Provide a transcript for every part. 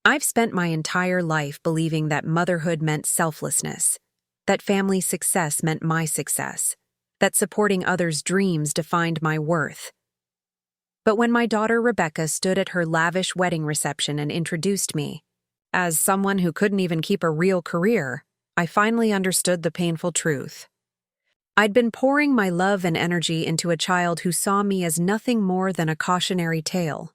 I've spent my entire life believing that motherhood meant selflessness, that family success meant my success, that supporting others' dreams defined my worth. But when my daughter Rebecca stood at her lavish wedding reception and introduced me, as someone who couldn't even keep a real career, I finally understood the painful truth. I'd been pouring my love and energy into a child who saw me as nothing more than a cautionary tale.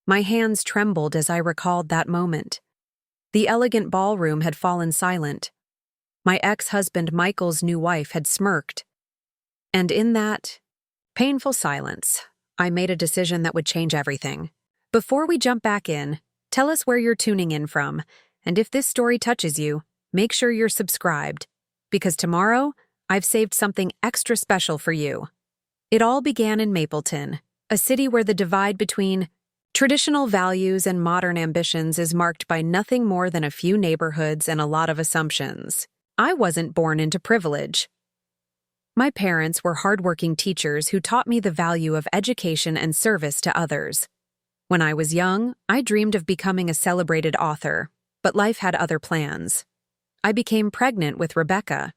My hands trembled as I recalled that moment. The elegant ballroom had fallen silent. My ex-husband Michael's new wife had smirked. And in that painful silence, I made a decision that would change everything. Before we jump back in, tell us where you're tuning in from, and if this story touches you, make sure you're subscribed, because tomorrow, I've saved something extra special for you. It all began in Mapleton, a city where the divide between traditional values and modern ambitions is marked by nothing more than a few neighborhoods and a lot of assumptions. I wasn't born into privilege. My parents were hardworking teachers who taught me the value of education and service to others. When I was young, I dreamed of becoming a celebrated author, but life had other plans. I became pregnant with Rebecca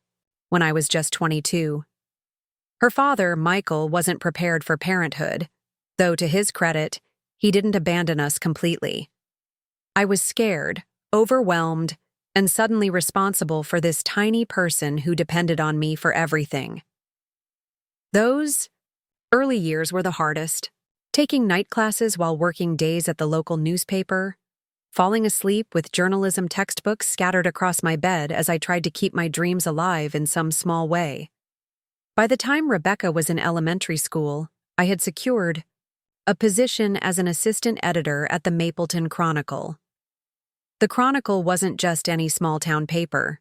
when I was just 22. Her father, Michael, wasn't prepared for parenthood, though to his credit, he didn't abandon us completely. I was scared, overwhelmed, and suddenly responsible for this tiny person who depended on me for everything. Those early years were the hardest, taking night classes while working days at the local newspaper, falling asleep with journalism textbooks scattered across my bed as I tried to keep my dreams alive in some small way. By the time Rebecca was in elementary school, I had secured a position as an assistant editor at the Mapleton Chronicle. The Chronicle wasn't just any small-town paper.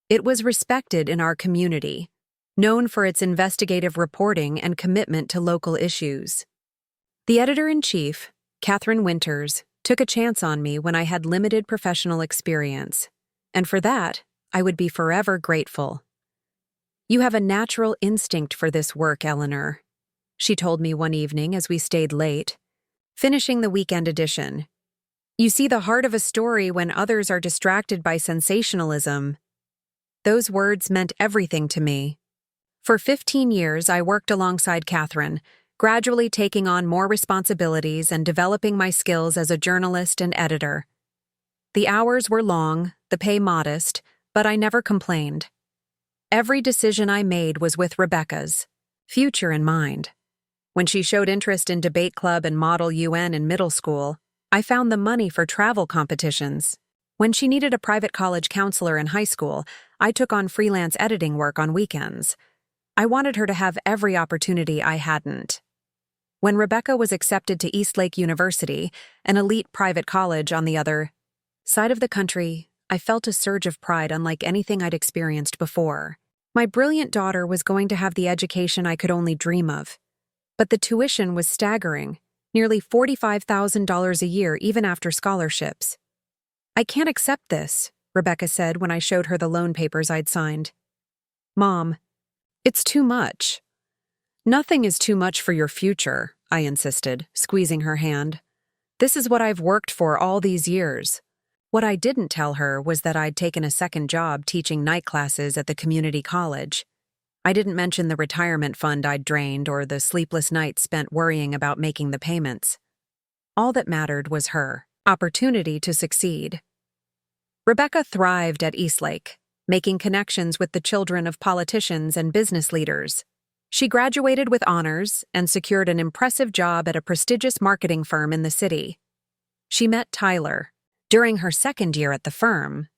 It was respected in our community, known for its investigative reporting and commitment to local issues. The editor-in-chief, Catherine Winters, took a chance on me when I had limited professional experience, and for that, I would be forever grateful. "You have a natural instinct for this work, Eleanor," she told me one evening as we stayed late, finishing the weekend edition. "You see the heart of a story when others are distracted by sensationalism." Those words meant everything to me. For 15 years, I worked alongside Catherine, gradually taking on more responsibilities and developing my skills as a journalist and editor. The hours were long, the pay modest, but I never complained. Every decision I made was with Rebecca's future in mind. When she showed interest in debate club and Model UN in middle school, I found the money for travel competitions. When she needed a private college counselor in high school, I took on freelance editing work on weekends. I wanted her to have every opportunity I hadn't. When Rebecca was accepted to Eastlake University, an elite private college on the other side of the country, I felt a surge of pride unlike anything I'd experienced before. My brilliant daughter was going to have the education I could only dream of. But the tuition was staggering, nearly $45,000 a year even after scholarships. "I can't accept this," Rebecca said when I showed her the loan papers I'd signed. "Mom, it's too much." "Nothing is too much for your future," I insisted, squeezing her hand. "This is what I've worked for all these years." What I didn't tell her was that I'd taken a second job teaching night classes at the community college. I didn't mention the retirement fund I'd drained or the sleepless nights spent worrying about making the payments. All that mattered was her opportunity to succeed. Rebecca thrived at Eastlake, making connections with the children of politicians and business leaders. She graduated with honors and secured an impressive job at a prestigious marketing firm in the city. She met Tyler during her second year at the firm.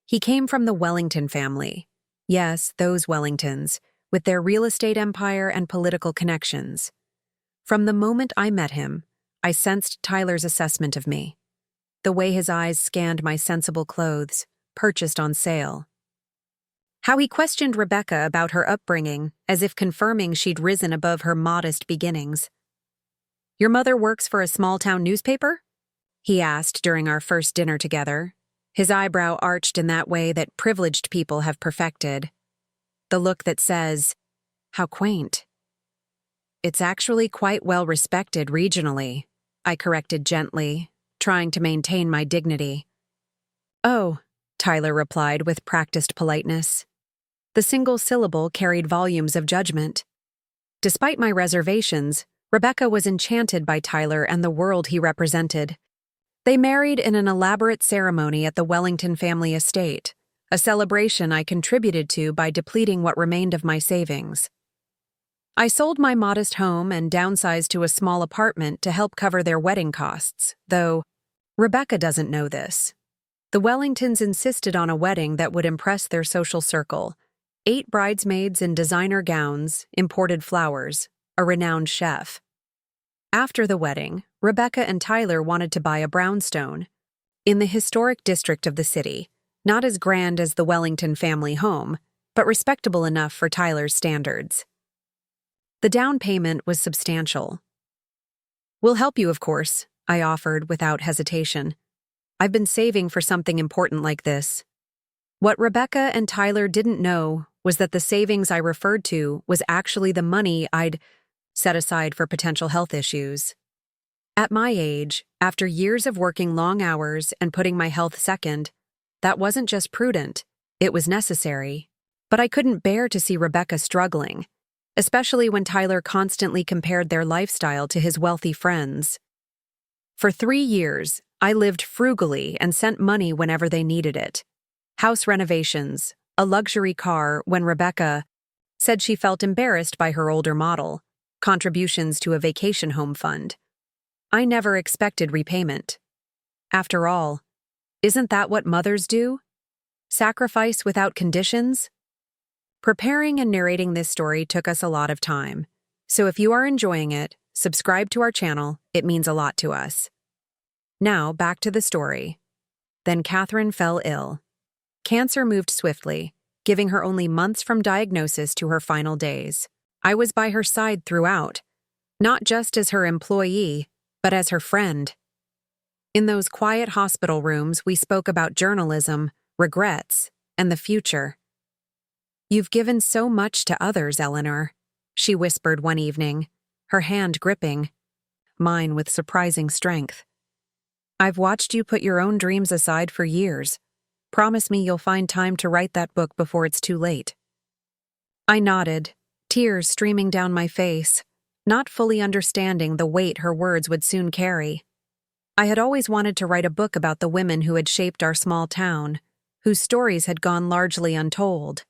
He came from the Wellington family. Yes, those Wellingtons, with their real estate empire and political connections. From the moment I met him, I sensed Tyler's assessment of me. The way his eyes scanned my sensible clothes, purchased on sale. How he questioned Rebecca about her upbringing, as if confirming she'd risen above her modest beginnings. "Your mother works for a small-town newspaper?" he asked during our first dinner together, his eyebrow arched in that way that privileged people have perfected. The look that says, "How quaint." "It's actually quite well respected regionally," I corrected gently, trying to maintain my dignity. "Oh," Tyler replied with practiced politeness. The single syllable carried volumes of judgment. Despite my reservations, Rebecca was enchanted by Tyler and the world he represented. They married in an elaborate ceremony at the Wellington family estate, a celebration I contributed to by depleting what remained of my savings. I sold my modest home and downsized to a small apartment to help cover their wedding costs, though Rebecca doesn't know this. The Wellingtons insisted on a wedding that would impress their social circle: 8 bridesmaids in designer gowns, imported flowers, a renowned chef. After the wedding, Rebecca and Tyler wanted to buy a brownstone in the historic district of the city, not as grand as the Wellington family home, but respectable enough for Tyler's standards. The down payment was substantial. "We'll help you, of course," I offered without hesitation. "I've been saving for something important like this." What Rebecca and Tyler didn't know was that the savings I referred to was actually the money I'd set aside for potential health issues. At my age, after years of working long hours and putting my health second, that wasn't just prudent, it was necessary. But I couldn't bear to see Rebecca struggling, especially when Tyler constantly compared their lifestyle to his wealthy friends. For 3 years, I lived frugally and sent money whenever they needed it. House renovations, a luxury car when Rebecca said she felt embarrassed by her older model, contributions to a vacation home fund. I never expected repayment. After all, isn't that what mothers do? Sacrifice without conditions? Preparing and narrating this story took us a lot of time, so if you are enjoying it, subscribe to our channel, it means a lot to us. Now, back to the story. Then Catherine fell ill. Cancer moved swiftly, giving her only months from diagnosis to her final days. I was by her side throughout, not just as her employee, but as her friend. In those quiet hospital rooms, we spoke about journalism, regrets, and the future. "You've given so much to others, Eleanor," she whispered one evening, her hand gripping mine with surprising strength. "I've watched you put your own dreams aside for years. Promise me you'll find time to write that book before it's too late." I nodded, tears streaming down my face, not fully understanding the weight her words would soon carry. I had always wanted to write a book about the women who had shaped our small town, whose stories had gone largely untold.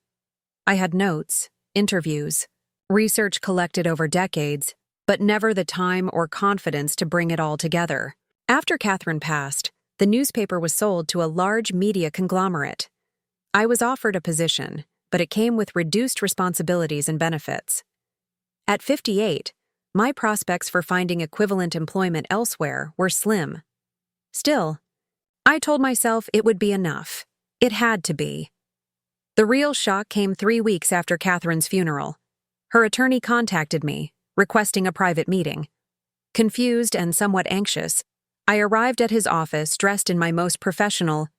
I had notes, interviews, research collected over decades, but never the time or confidence to bring it all together. After Catherine passed, the newspaper was sold to a large media conglomerate. I was offered a position, but it came with reduced responsibilities and benefits. At 58, my prospects for finding equivalent employment elsewhere were slim. Still, I told myself it would be enough. It had to be. The real shock came 3 weeks after Catherine's funeral. Her attorney contacted me, requesting a private meeting. Confused and somewhat anxious, I arrived at his office dressed in my most professional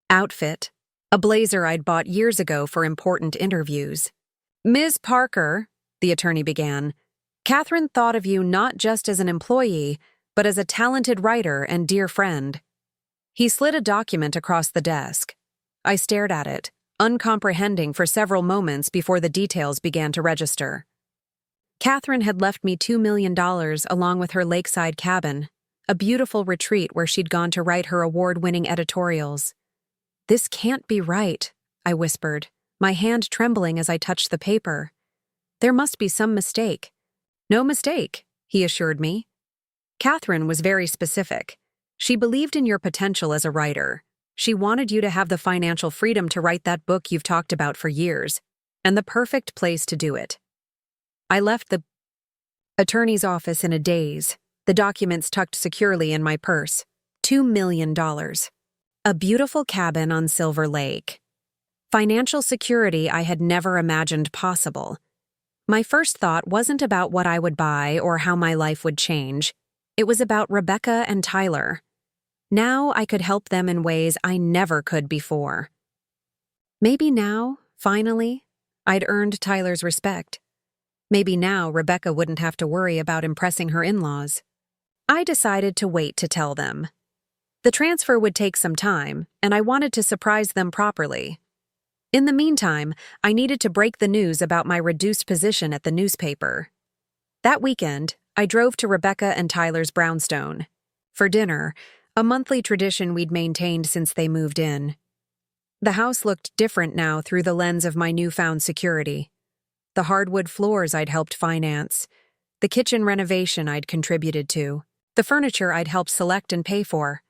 outfit, a blazer I'd bought years ago for important interviews. "Ms. Parker," the attorney began, "Catherine thought of you not just as an employee, but as a talented writer and dear friend." He slid a document across the desk. I stared at it, uncomprehending for several moments before the details began to register. Catherine had left me $2 million along with her lakeside cabin, a beautiful retreat where she'd gone to write her award-winning editorials. "This can't be right," I whispered, my hand trembling as I touched the paper. "There must be some mistake." "No mistake," he assured me. "Catherine was very specific. She believed in your potential as a writer. She wanted you to have the financial freedom to write that book you've talked about for years, and the perfect place to do it." I left the attorney's office in a daze, the documents tucked securely in my purse. $2 million. A beautiful cabin on Silver Lake. Financial security I had never imagined possible. My first thought wasn't about what I would buy or how my life would change. It was about Rebecca and Tyler. Now I could help them in ways I never could before. Maybe now, finally, I'd earned Tyler's respect. Maybe now Rebecca wouldn't have to worry about impressing her in-laws. I decided to wait to tell them. The transfer would take some time, and I wanted to surprise them properly. In the meantime, I needed to break the news about my reduced position at the newspaper. That weekend, I drove to Rebecca and Tyler's brownstone. For dinner, a monthly tradition we'd maintained since they moved in. The house looked different now through the lens of my newfound security. The hardwood floors I'd helped finance, the kitchen renovation I'd contributed to, the furniture I'd helped select and pay for.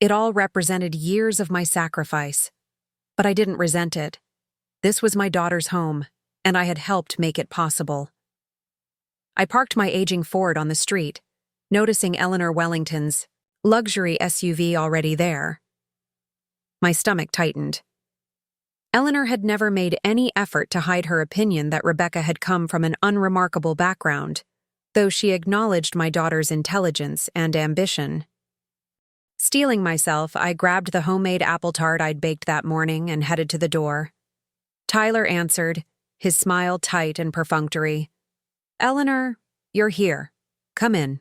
It all represented years of my sacrifice. But I didn't resent it. This was my daughter's home, and I had helped make it possible. I parked my aging Ford on the street, noticing Eleanor Wellington's luxury SUV already there. My stomach tightened. Eleanor had never made any effort to hide her opinion that Rebecca had come from an unremarkable background, though she acknowledged my daughter's intelligence and ambition. Steeling myself, I grabbed the homemade apple tart I'd baked that morning and headed to the door. Tyler answered, his smile tight and perfunctory. "Eleanor, you're here. Come in."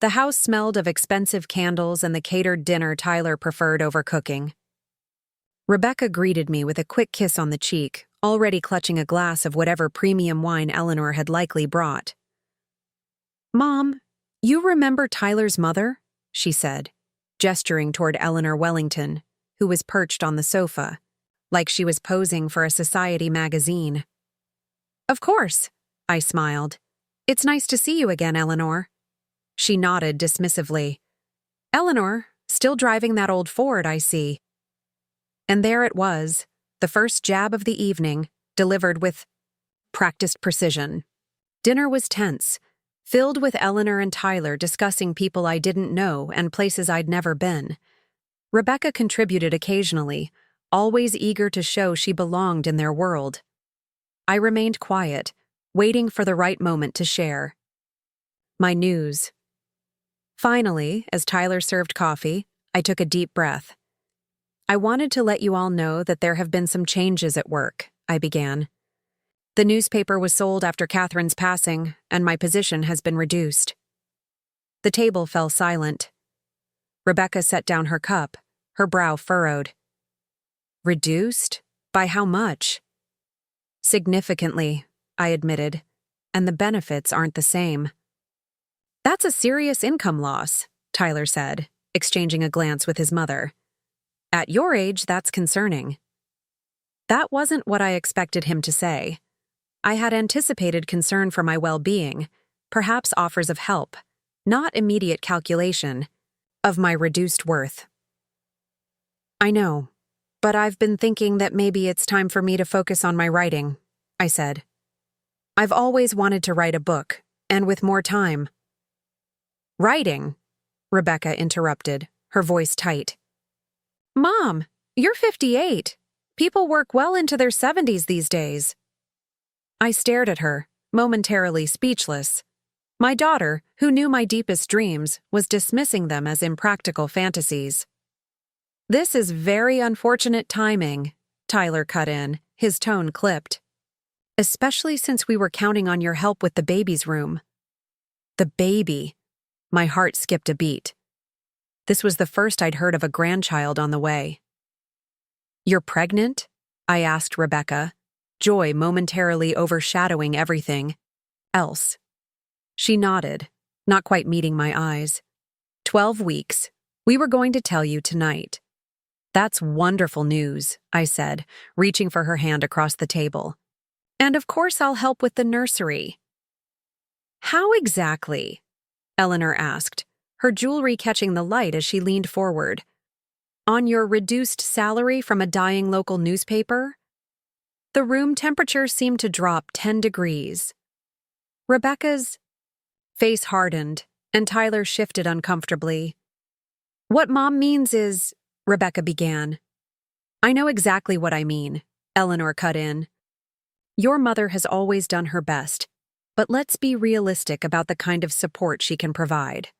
The house smelled of expensive candles and the catered dinner Tyler preferred over cooking. Rebecca greeted me with a quick kiss on the cheek, already clutching a glass of whatever premium wine Eleanor had likely brought. "Mom, you remember Tyler's mother?" she said, gesturing toward Eleanor Wellington, who was perched on the sofa, like she was posing for a society magazine. "Of course," I smiled. "It's nice to see you again, Eleanor." She nodded dismissively. "Eleanor, still driving that old Ford, I see." And there it was, the first jab of the evening, delivered with practiced precision. Dinner was tense, filled with Eleanor and Tyler discussing people I didn't know and places I'd never been. Rebecca contributed occasionally, always eager to show she belonged in their world. I remained quiet, waiting for the right moment to share. My news. Finally, as Tyler served coffee, I took a deep breath. "I wanted to let you all know that there have been some changes at work," I began. "The newspaper was sold after Catherine's passing, and my position has been reduced." The table fell silent. Rebecca set down her cup, her brow furrowed. "Reduced? By how much?" "Significantly," I admitted, "and the benefits aren't the same." "That's a serious income loss," Tyler said, exchanging a glance with his mother. "At your age, that's concerning." That wasn't what I expected him to say. I had anticipated concern for my well-being, perhaps offers of help, not immediate calculation of my reduced worth. "I know, but I've been thinking that maybe it's time for me to focus on my writing," I said. "I've always wanted to write a book, and with more time." "Writing?" Rebecca interrupted, her voice tight. "Mom, you're 58. People work well into their 70s these days." I stared at her, momentarily speechless. My daughter, who knew my deepest dreams, was dismissing them as impractical fantasies. "This is very unfortunate timing," Tyler cut in, his tone clipped. "Especially since we were counting on your help with the baby's room." The baby. My heart skipped a beat. This was the first I'd heard of a grandchild on the way. "You're pregnant?" I asked Rebecca, joy momentarily overshadowing everything else. She nodded, not quite meeting my eyes. 12 weeks. We were going to tell you tonight." "That's wonderful news," I said, reaching for her hand across the table. "And of course I'll help with the nursery." "How exactly?" Eleanor asked, her jewelry catching the light as she leaned forward. "On your reduced salary from a dying local newspaper?" The room temperature seemed to drop 10 degrees. Rebecca's face hardened, and Tyler shifted uncomfortably. "What Mom means is," Rebecca began. "I know exactly what I mean," Eleanor cut in. "Your mother has always done her best, but let's be realistic about the kind of support she can provide."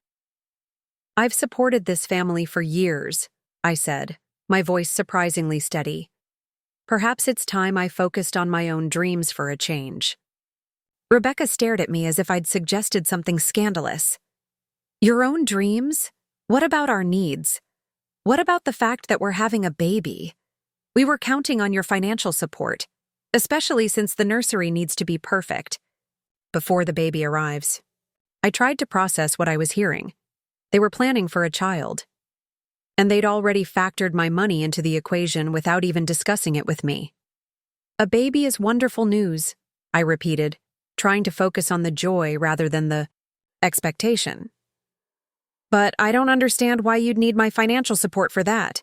"I've supported this family for years," I said, my voice surprisingly steady. "Perhaps it's time I focused on my own dreams for a change." Rebecca stared at me as if I'd suggested something scandalous. "Your own dreams? What about our needs? What about the fact that we're having a baby? We were counting on your financial support, especially since the nursery needs to be perfect before the baby arrives. I tried to process what I was hearing. They were planning for a child, and they'd already factored my money into the equation without even discussing it with me. A baby is wonderful news, I repeated, trying to focus on the joy rather than the expectation. But I don't understand why you'd need my financial support for that.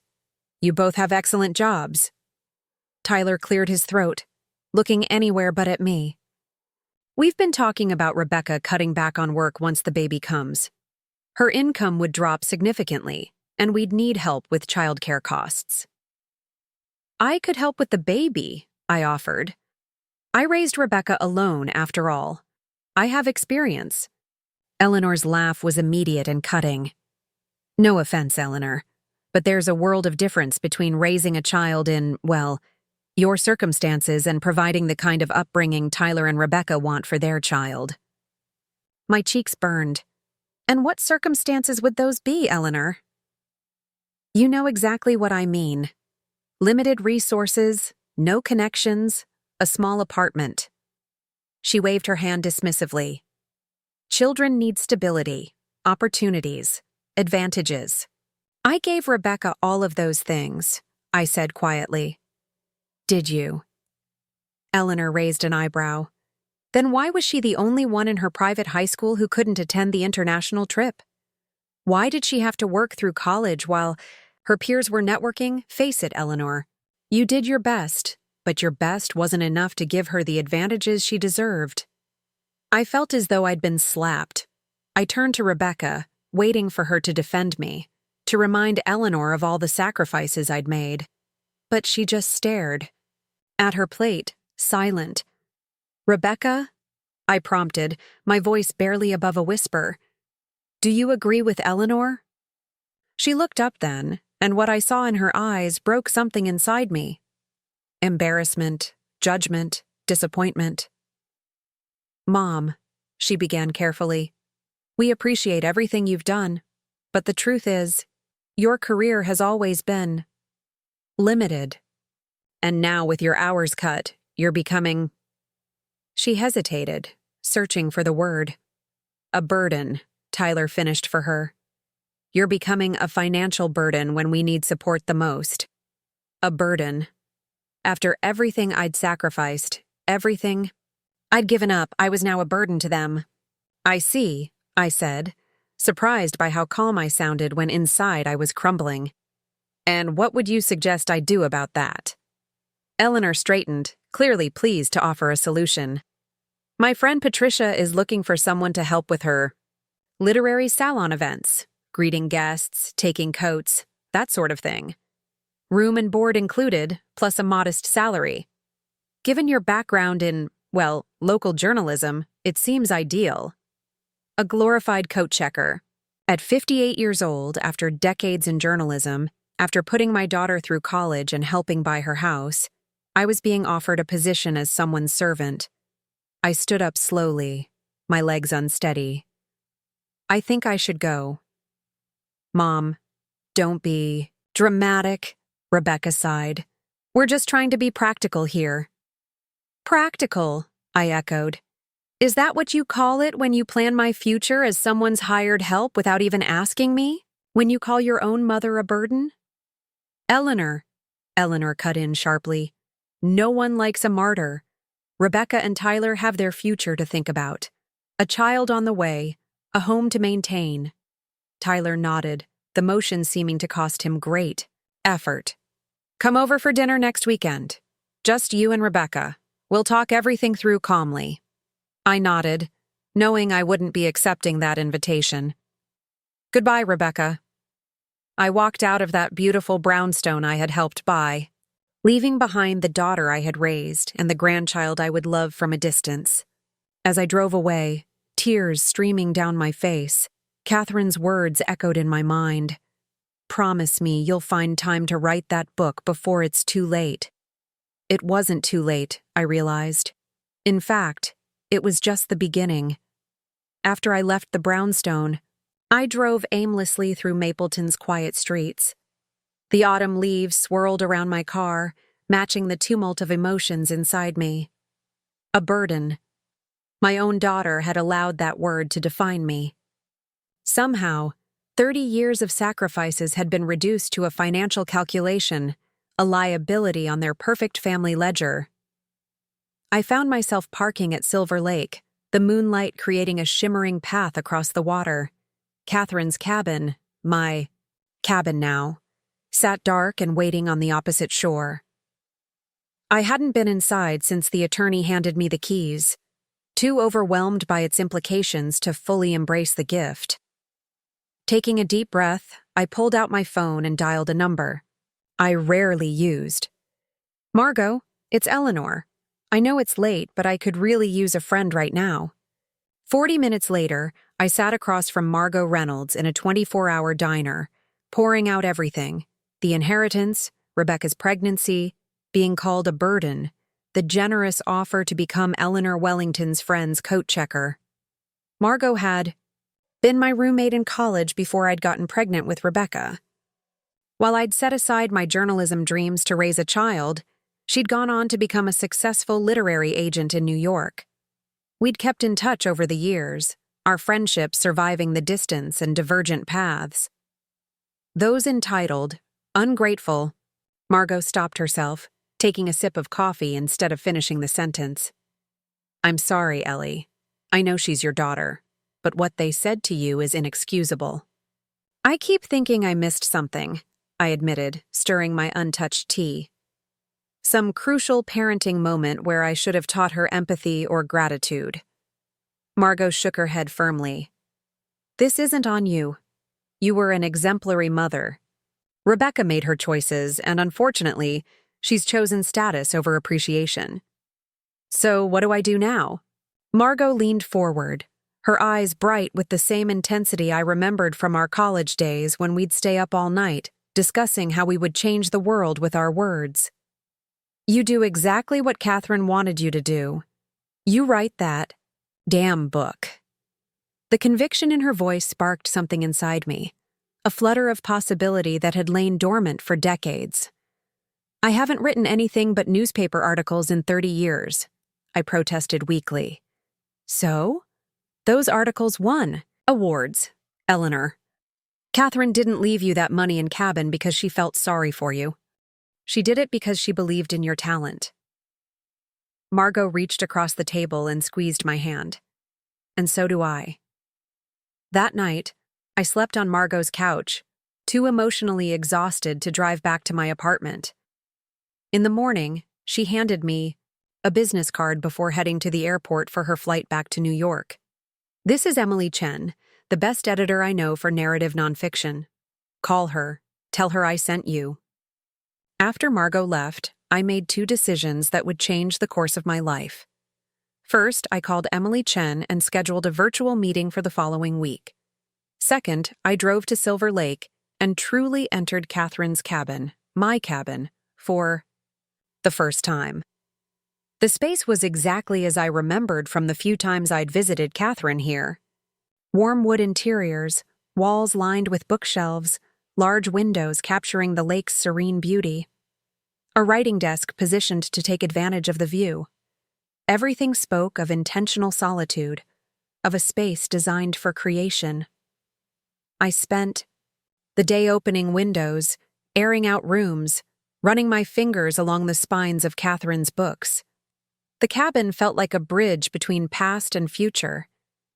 You both have excellent jobs. Tyler cleared his throat, looking anywhere but at me. We've been talking about Rebecca cutting back on work once the baby comes. Her income would drop significantly, and we'd need help with childcare costs. I could help with the baby, I offered. I raised Rebecca alone, after all. I have experience. Eleanor's laugh was immediate and cutting. No offense, Eleanor, but there's a world of difference between raising a child in, well, your circumstances and providing the kind of upbringing Tyler and Rebecca want for their child. My cheeks burned. And what circumstances would those be, Eleanor? You know exactly what I mean. Limited resources, no connections, a small apartment. She waved her hand dismissively. Children need stability, opportunities, advantages. I gave Rebecca all of those things, I said quietly. Did you? Eleanor raised an eyebrow. Then why was she the only one in her private high school who couldn't attend the international trip? Why did she have to work through college while her peers were networking? Face it, Eleanor. You did your best, but your best wasn't enough to give her the advantages she deserved. I felt as though I'd been slapped. I turned to Rebecca, waiting for her to defend me, to remind Eleanor of all the sacrifices I'd made. But she just stared. At her plate, silent. Rebecca? I prompted, my voice barely above a whisper. Do you agree with Eleanor? She looked up then, and what I saw in her eyes broke something inside me. Embarrassment, judgment, disappointment. Mom, she began carefully, we appreciate everything you've done, but the truth is, your career has always been limited. And now with your hours cut, you're becoming... She hesitated, searching for the word. A burden, Tyler finished for her. You're becoming a financial burden when we need support the most. A burden. After everything I'd sacrificed, everything I'd given up, I was now a burden to them. I see, I said, surprised by how calm I sounded when inside I was crumbling. And what would you suggest I do about that? Eleanor straightened, clearly pleased to offer a solution. My friend Patricia is looking for someone to help with her literary salon events, greeting guests, taking coats, that sort of thing. Room and board included, plus a modest salary. Given your background in, well, local journalism, it seems ideal. A glorified coat checker. At 58 years old, after decades in journalism, after putting my daughter through college and helping buy her house, I was being offered a position as someone's servant. I stood up slowly, my legs unsteady. I think I should go. Mom, don't be dramatic, Rebecca sighed. We're just trying to be practical here. Practical, I echoed. Is that what you call it when you plan my future as someone's hired help without even asking me? When you call your own mother a burden? Eleanor cut in sharply. No one likes a martyr. Rebecca and Tyler have their future to think about. A child on the way, a home to maintain. Tyler nodded, the motion seeming to cost him great effort. Come over for dinner next weekend. Just you and Rebecca. We'll talk everything through calmly. I nodded, knowing I wouldn't be accepting that invitation. Goodbye, Rebecca. I walked out of that beautiful brownstone I had helped buy, leaving behind the daughter I had raised and the grandchild I would love from a distance. As I drove away, tears streaming down my face, Catherine's words echoed in my mind. Promise me you'll find time to write that book before it's too late. It wasn't too late, I realized. In fact, it was just the beginning. After I left the brownstone, I drove aimlessly through Mapleton's quiet streets. The autumn leaves swirled around my car, matching the tumult of emotions inside me. A burden. My own daughter had allowed that word to define me. Somehow, 30 years of sacrifices had been reduced to a financial calculation, a liability on their perfect family ledger. I found myself parking at Silver Lake, the moonlight creating a shimmering path across the water. Catherine's cabin, my cabin now, sat dark and waiting on the opposite shore. I hadn't been inside since the attorney handed me the keys, too overwhelmed by its implications to fully embrace the gift. Taking a deep breath, I pulled out my phone and dialed a number I rarely used. "Margot, it's Eleanor. I know it's late, but I could really use a friend right now." 40 minutes later, I sat across from Margot Reynolds in a 24-hour diner, pouring out everything: the inheritance, Rebecca's pregnancy, being called a burden, the generous offer to become Eleanor Wellington's friend's coat checker. Margot had been my roommate in college before I'd gotten pregnant with Rebecca. While I'd set aside my journalism dreams to raise a child, she'd gone on to become a successful literary agent in New York. We'd kept in touch over the years, our friendship surviving the distance and divergent paths. Those entitled, ungrateful, Margot stopped herself, taking a sip of coffee instead of finishing the sentence. "I'm sorry, Ellie. I know she's your daughter, but what they said to you is inexcusable." "I keep thinking I missed something," I admitted, stirring my untouched tea. Some crucial parenting moment where I should have taught her empathy or gratitude. Margot shook her head firmly. "This isn't on you. You were an exemplary mother. Rebecca made her choices, and unfortunately, she's chosen status over appreciation. So what do I do now?" Margot leaned forward, her eyes bright with the same intensity I remembered from our college days when we'd stay up all night, discussing how we would change the world with our words. "You do exactly what Catherine wanted you to do. You write that damn book." The conviction in her voice sparked something inside me, a flutter of possibility that had lain dormant for decades. "I haven't written anything but newspaper articles in 30 years, I protested weakly. "So? Those articles won awards, Eleanor. Catherine didn't leave you that money and cabin because she felt sorry for you. She did it because she believed in your talent." Margot reached across the table and squeezed my hand. "And so do I." That night, I slept on Margot's couch, too emotionally exhausted to drive back to my apartment. In the morning, she handed me a business card before heading to the airport for her flight back to New York. "This is Emily Chen, the best editor I know for narrative nonfiction. Call her. Tell her I sent you." After Margot left, I made 2 decisions that would change the course of my life. First, I called Emily Chen and scheduled a virtual meeting for the following week. Second, I drove to Silver Lake and truly entered Catherine's cabin, my cabin, for the first time. The space was exactly as I remembered from the few times I'd visited Catherine here. Warm wood interiors, walls lined with bookshelves, large windows capturing the lake's serene beauty. A writing desk positioned to take advantage of the view. Everything spoke of intentional solitude, of a space designed for creation. I spent the day opening windows, airing out rooms, running my fingers along the spines of Catherine's books. The cabin felt like a bridge between past and future,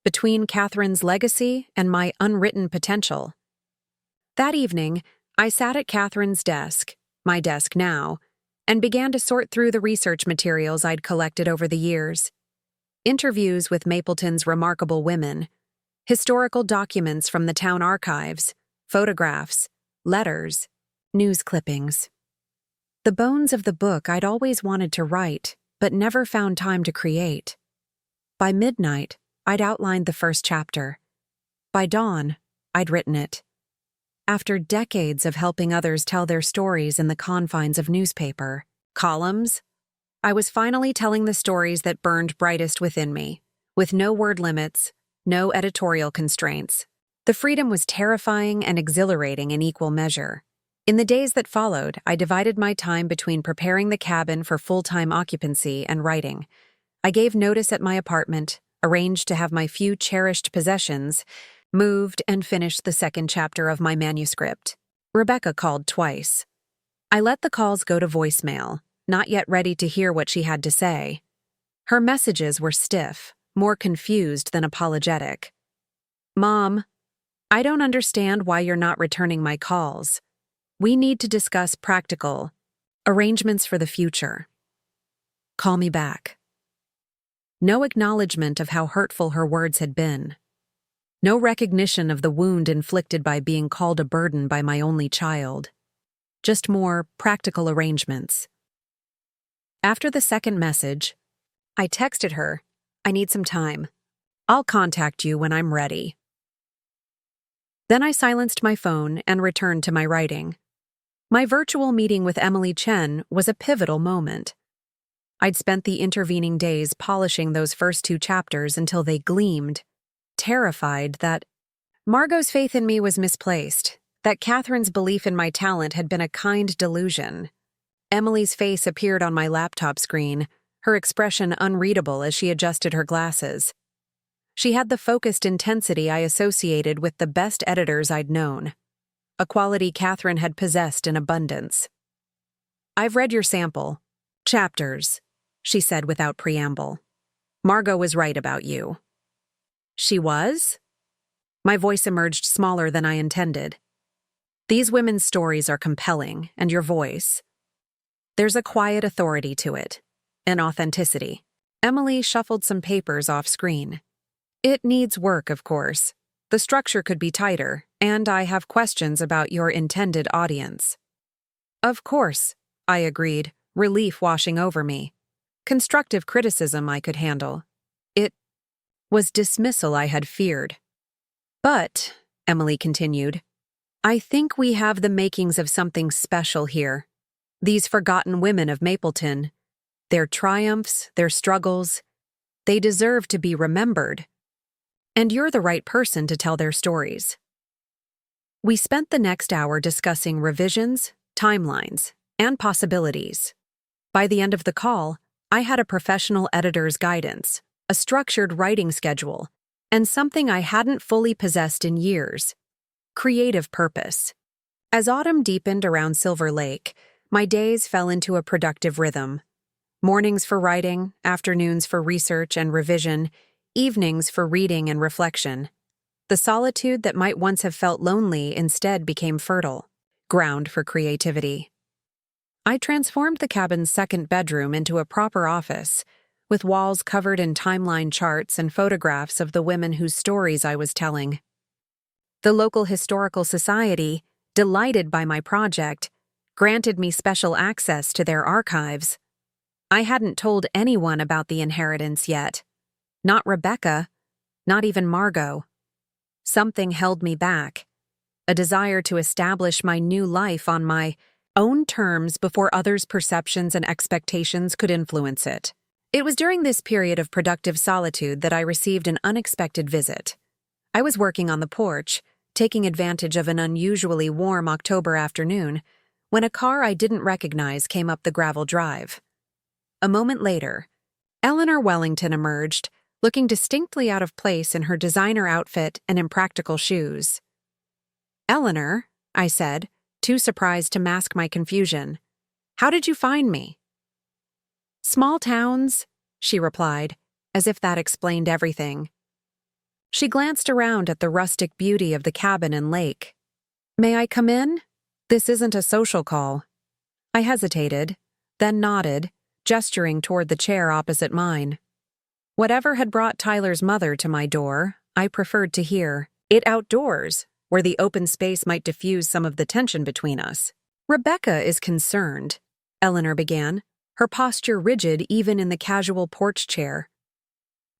between Catherine's legacy and my unwritten potential. That evening, I sat at Catherine's desk, my desk now, and began to sort through the research materials I'd collected over the years. Interviews with Mapleton's remarkable women, historical documents from the town archives, photographs, letters, news clippings. The bones of the book I'd always wanted to write, but never found time to create. By midnight, I'd outlined the first chapter. By dawn, I'd written it. After decades of helping others tell their stories in the confines of newspaper columns, I was finally telling the stories that burned brightest within me, with no word limits, no editorial constraints. The freedom was terrifying and exhilarating in equal measure. In the days that followed, I divided my time between preparing the cabin for full-time occupancy and writing. I gave notice at my apartment, arranged to have my few cherished possessions, moved, and finished the second chapter of my manuscript. Rebecca called twice. I let the calls go to voicemail, not yet ready to hear what she had to say. Her messages were stiff, more confused than apologetic. "Mom, I don't understand why you're not returning my calls. We need to discuss practical arrangements for the future. Call me back." No acknowledgement of how hurtful her words had been. No recognition of the wound inflicted by being called a burden by my only child. Just more practical arrangements. After the second message, I texted her, "I need some time. I'll contact you when I'm ready." Then I silenced my phone and returned to my writing. My virtual meeting with Emily Chen was a pivotal moment. I'd spent the intervening days polishing those first 2 chapters until they gleamed, terrified that Margot's faith in me was misplaced, that Catherine's belief in my talent had been a kind delusion. Emily's face appeared on my laptop screen, her expression unreadable as she adjusted her glasses. She had the focused intensity I associated with the best editors I'd known, a quality Catherine had possessed in abundance. "I've read your sample chapters," she said without preamble. "Margot was right about you." "She was?" My voice emerged smaller than I intended. "These women's stories are compelling, and your voice. There's a quiet authority to it, an authenticity." Emily shuffled some papers off screen. "It needs work, of course. The structure could be tighter, and I have questions about your intended audience." "Of course," I agreed, relief washing over me. Constructive criticism I could handle. It was dismissal I had feared. "But," Emily continued, "I think we have the makings of something special here. These forgotten women of Mapleton, their triumphs, their struggles, they deserve to be remembered. And you're the right person to tell their stories." We spent the next hour discussing revisions, timelines, and possibilities. By the end of the call, I had a professional editor's guidance, a structured writing schedule, and something I hadn't fully possessed in years: creative purpose. As autumn deepened around Silver Lake, my days fell into a productive rhythm. Mornings for writing, afternoons for research and revision, evenings for reading and reflection. The solitude that might once have felt lonely instead became fertile, ground for creativity. I transformed the cabin's second bedroom into a proper office, with walls covered in timeline charts and photographs of the women whose stories I was telling. The local historical society, delighted by my project, granted me special access to their archives. I hadn't told anyone about the inheritance yet. Not Rebecca, not even Margot. Something held me back, a desire to establish my new life on my own terms before others' perceptions and expectations could influence it. It was during this period of productive solitude that I received an unexpected visit. I was working on the porch, taking advantage of an unusually warm October afternoon, when a car I didn't recognize came up the gravel drive. A moment later, Eleanor Wellington emerged, looking distinctly out of place in her designer outfit and impractical shoes. "Eleanor," I said, too surprised to mask my confusion. "How did you find me?" "Small towns," she replied, as if that explained everything. She glanced around at the rustic beauty of the cabin and lake. "May I come in? This isn't a social call." I hesitated, then nodded, gesturing toward the chair opposite mine. Whatever had brought Tyler's mother to my door, I preferred to hear it outdoors, where the open space might diffuse some of the tension between us. "Rebecca is concerned," Eleanor began, her posture rigid even in the casual porch chair.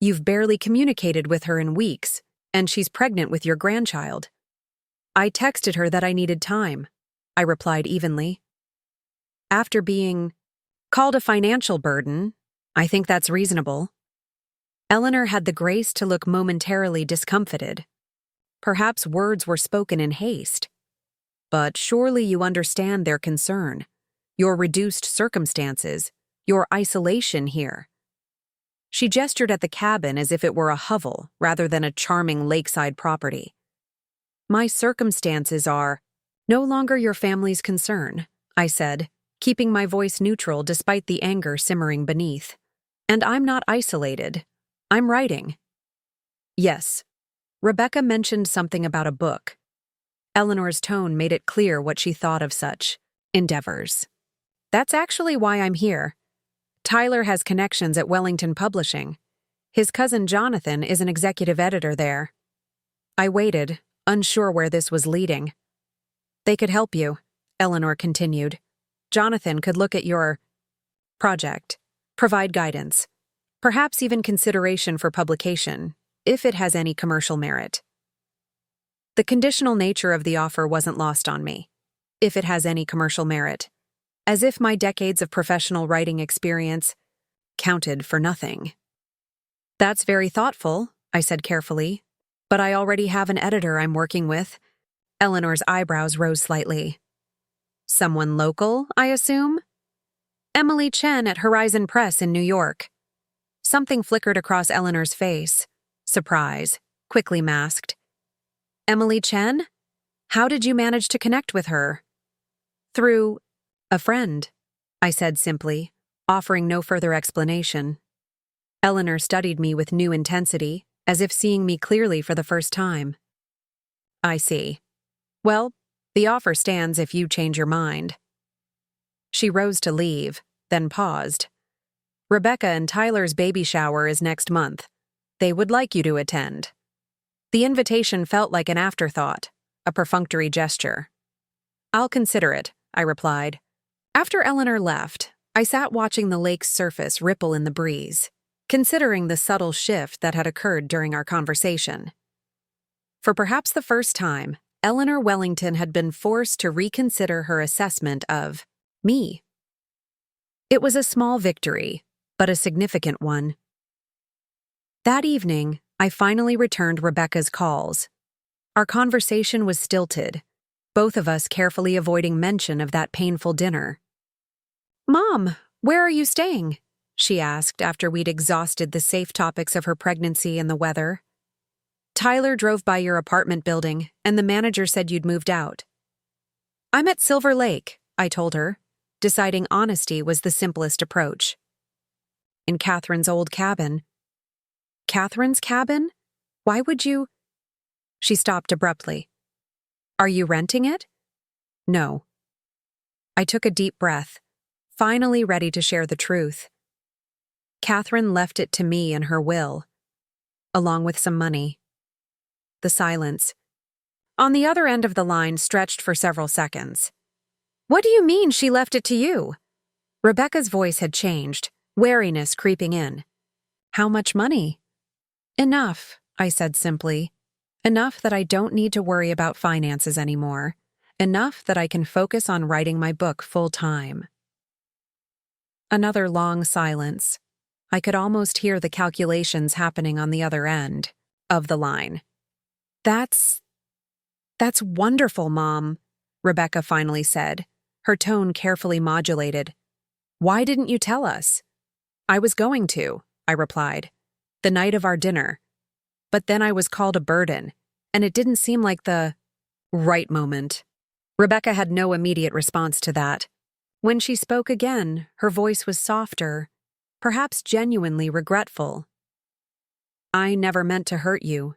"You've barely communicated with her in weeks, and she's pregnant with your grandchild." "I texted her that I needed time," I replied evenly. "After being called a financial burden, I think that's reasonable." Eleanor had the grace to look momentarily discomfited. Perhaps words were spoken in haste. But surely you understand their concern, your reduced circumstances, your isolation here. She gestured at the cabin as if it were a hovel rather than a charming lakeside property. My circumstances are no longer your family's concern, I said, keeping my voice neutral despite the anger simmering beneath. And I'm not isolated. I'm writing. Yes. Rebecca mentioned something about a book. Eleanor's tone made it clear what she thought of such endeavors. That's actually why I'm here. Tyler has connections at Wellington Publishing. His cousin Jonathan is an executive editor there. I waited, unsure where this was leading. They could help you, Eleanor continued. Jonathan could look at your project, provide guidance, perhaps even consideration for publication, if it has any commercial merit. The conditional nature of the offer wasn't lost on me. If it has any commercial merit. As if my decades of professional writing experience counted for nothing. That's very thoughtful, I said carefully, but I already have an editor I'm working with. Eleanor's eyebrows rose slightly. Someone local, I assume? Emily Chen at Horizon Press in New York. Something flickered across Eleanor's face. Surprise, quickly masked. Emily Chen? How did you manage to connect with her? Through a friend, I said simply, offering no further explanation. Eleanor studied me with new intensity, as if seeing me clearly for the first time. I see. Well, the offer stands if you change your mind. She rose to leave, then paused. Rebecca and Tyler's baby shower is next month. They would like you to attend. The invitation felt like an afterthought, a perfunctory gesture. I'll consider it, I replied. After Eleanor left, I sat watching the lake's surface ripple in the breeze, considering the subtle shift that had occurred during our conversation. For perhaps the first time, Eleanor Wellington had been forced to reconsider her assessment of me. It was a small victory, but a significant one. That evening, I finally returned Rebecca's calls. Our conversation was stilted, both of us carefully avoiding mention of that painful dinner. Mom, where are you staying? She asked after we'd exhausted the safe topics of her pregnancy and the weather. Tyler drove by your apartment building, and the manager said you'd moved out. I'm at Silver Lake, I told her, deciding honesty was the simplest approach. In Catherine's old cabin. Catherine's cabin? Why would you? She stopped abruptly. Are you renting it? No. I took a deep breath, finally ready to share the truth. Catherine left it to me in her will, along with some money. The silence, on the other end of the line, stretched for several seconds. What do you mean she left it to you? Rebecca's voice had changed, wariness creeping in. How much money? Enough, I said simply. Enough that I don't need to worry about finances anymore. Enough that I can focus on writing my book full-time. Another long silence. I could almost hear the calculations happening on the other end of the line. That's wonderful, Mom, Rebecca finally said, her tone carefully modulated. Why didn't you tell us? I was going to, I replied, the night of our dinner. But then I was called a burden, and it didn't seem like the right moment. Rebecca had no immediate response to that. When she spoke again, her voice was softer, perhaps genuinely regretful. I never meant to hurt you.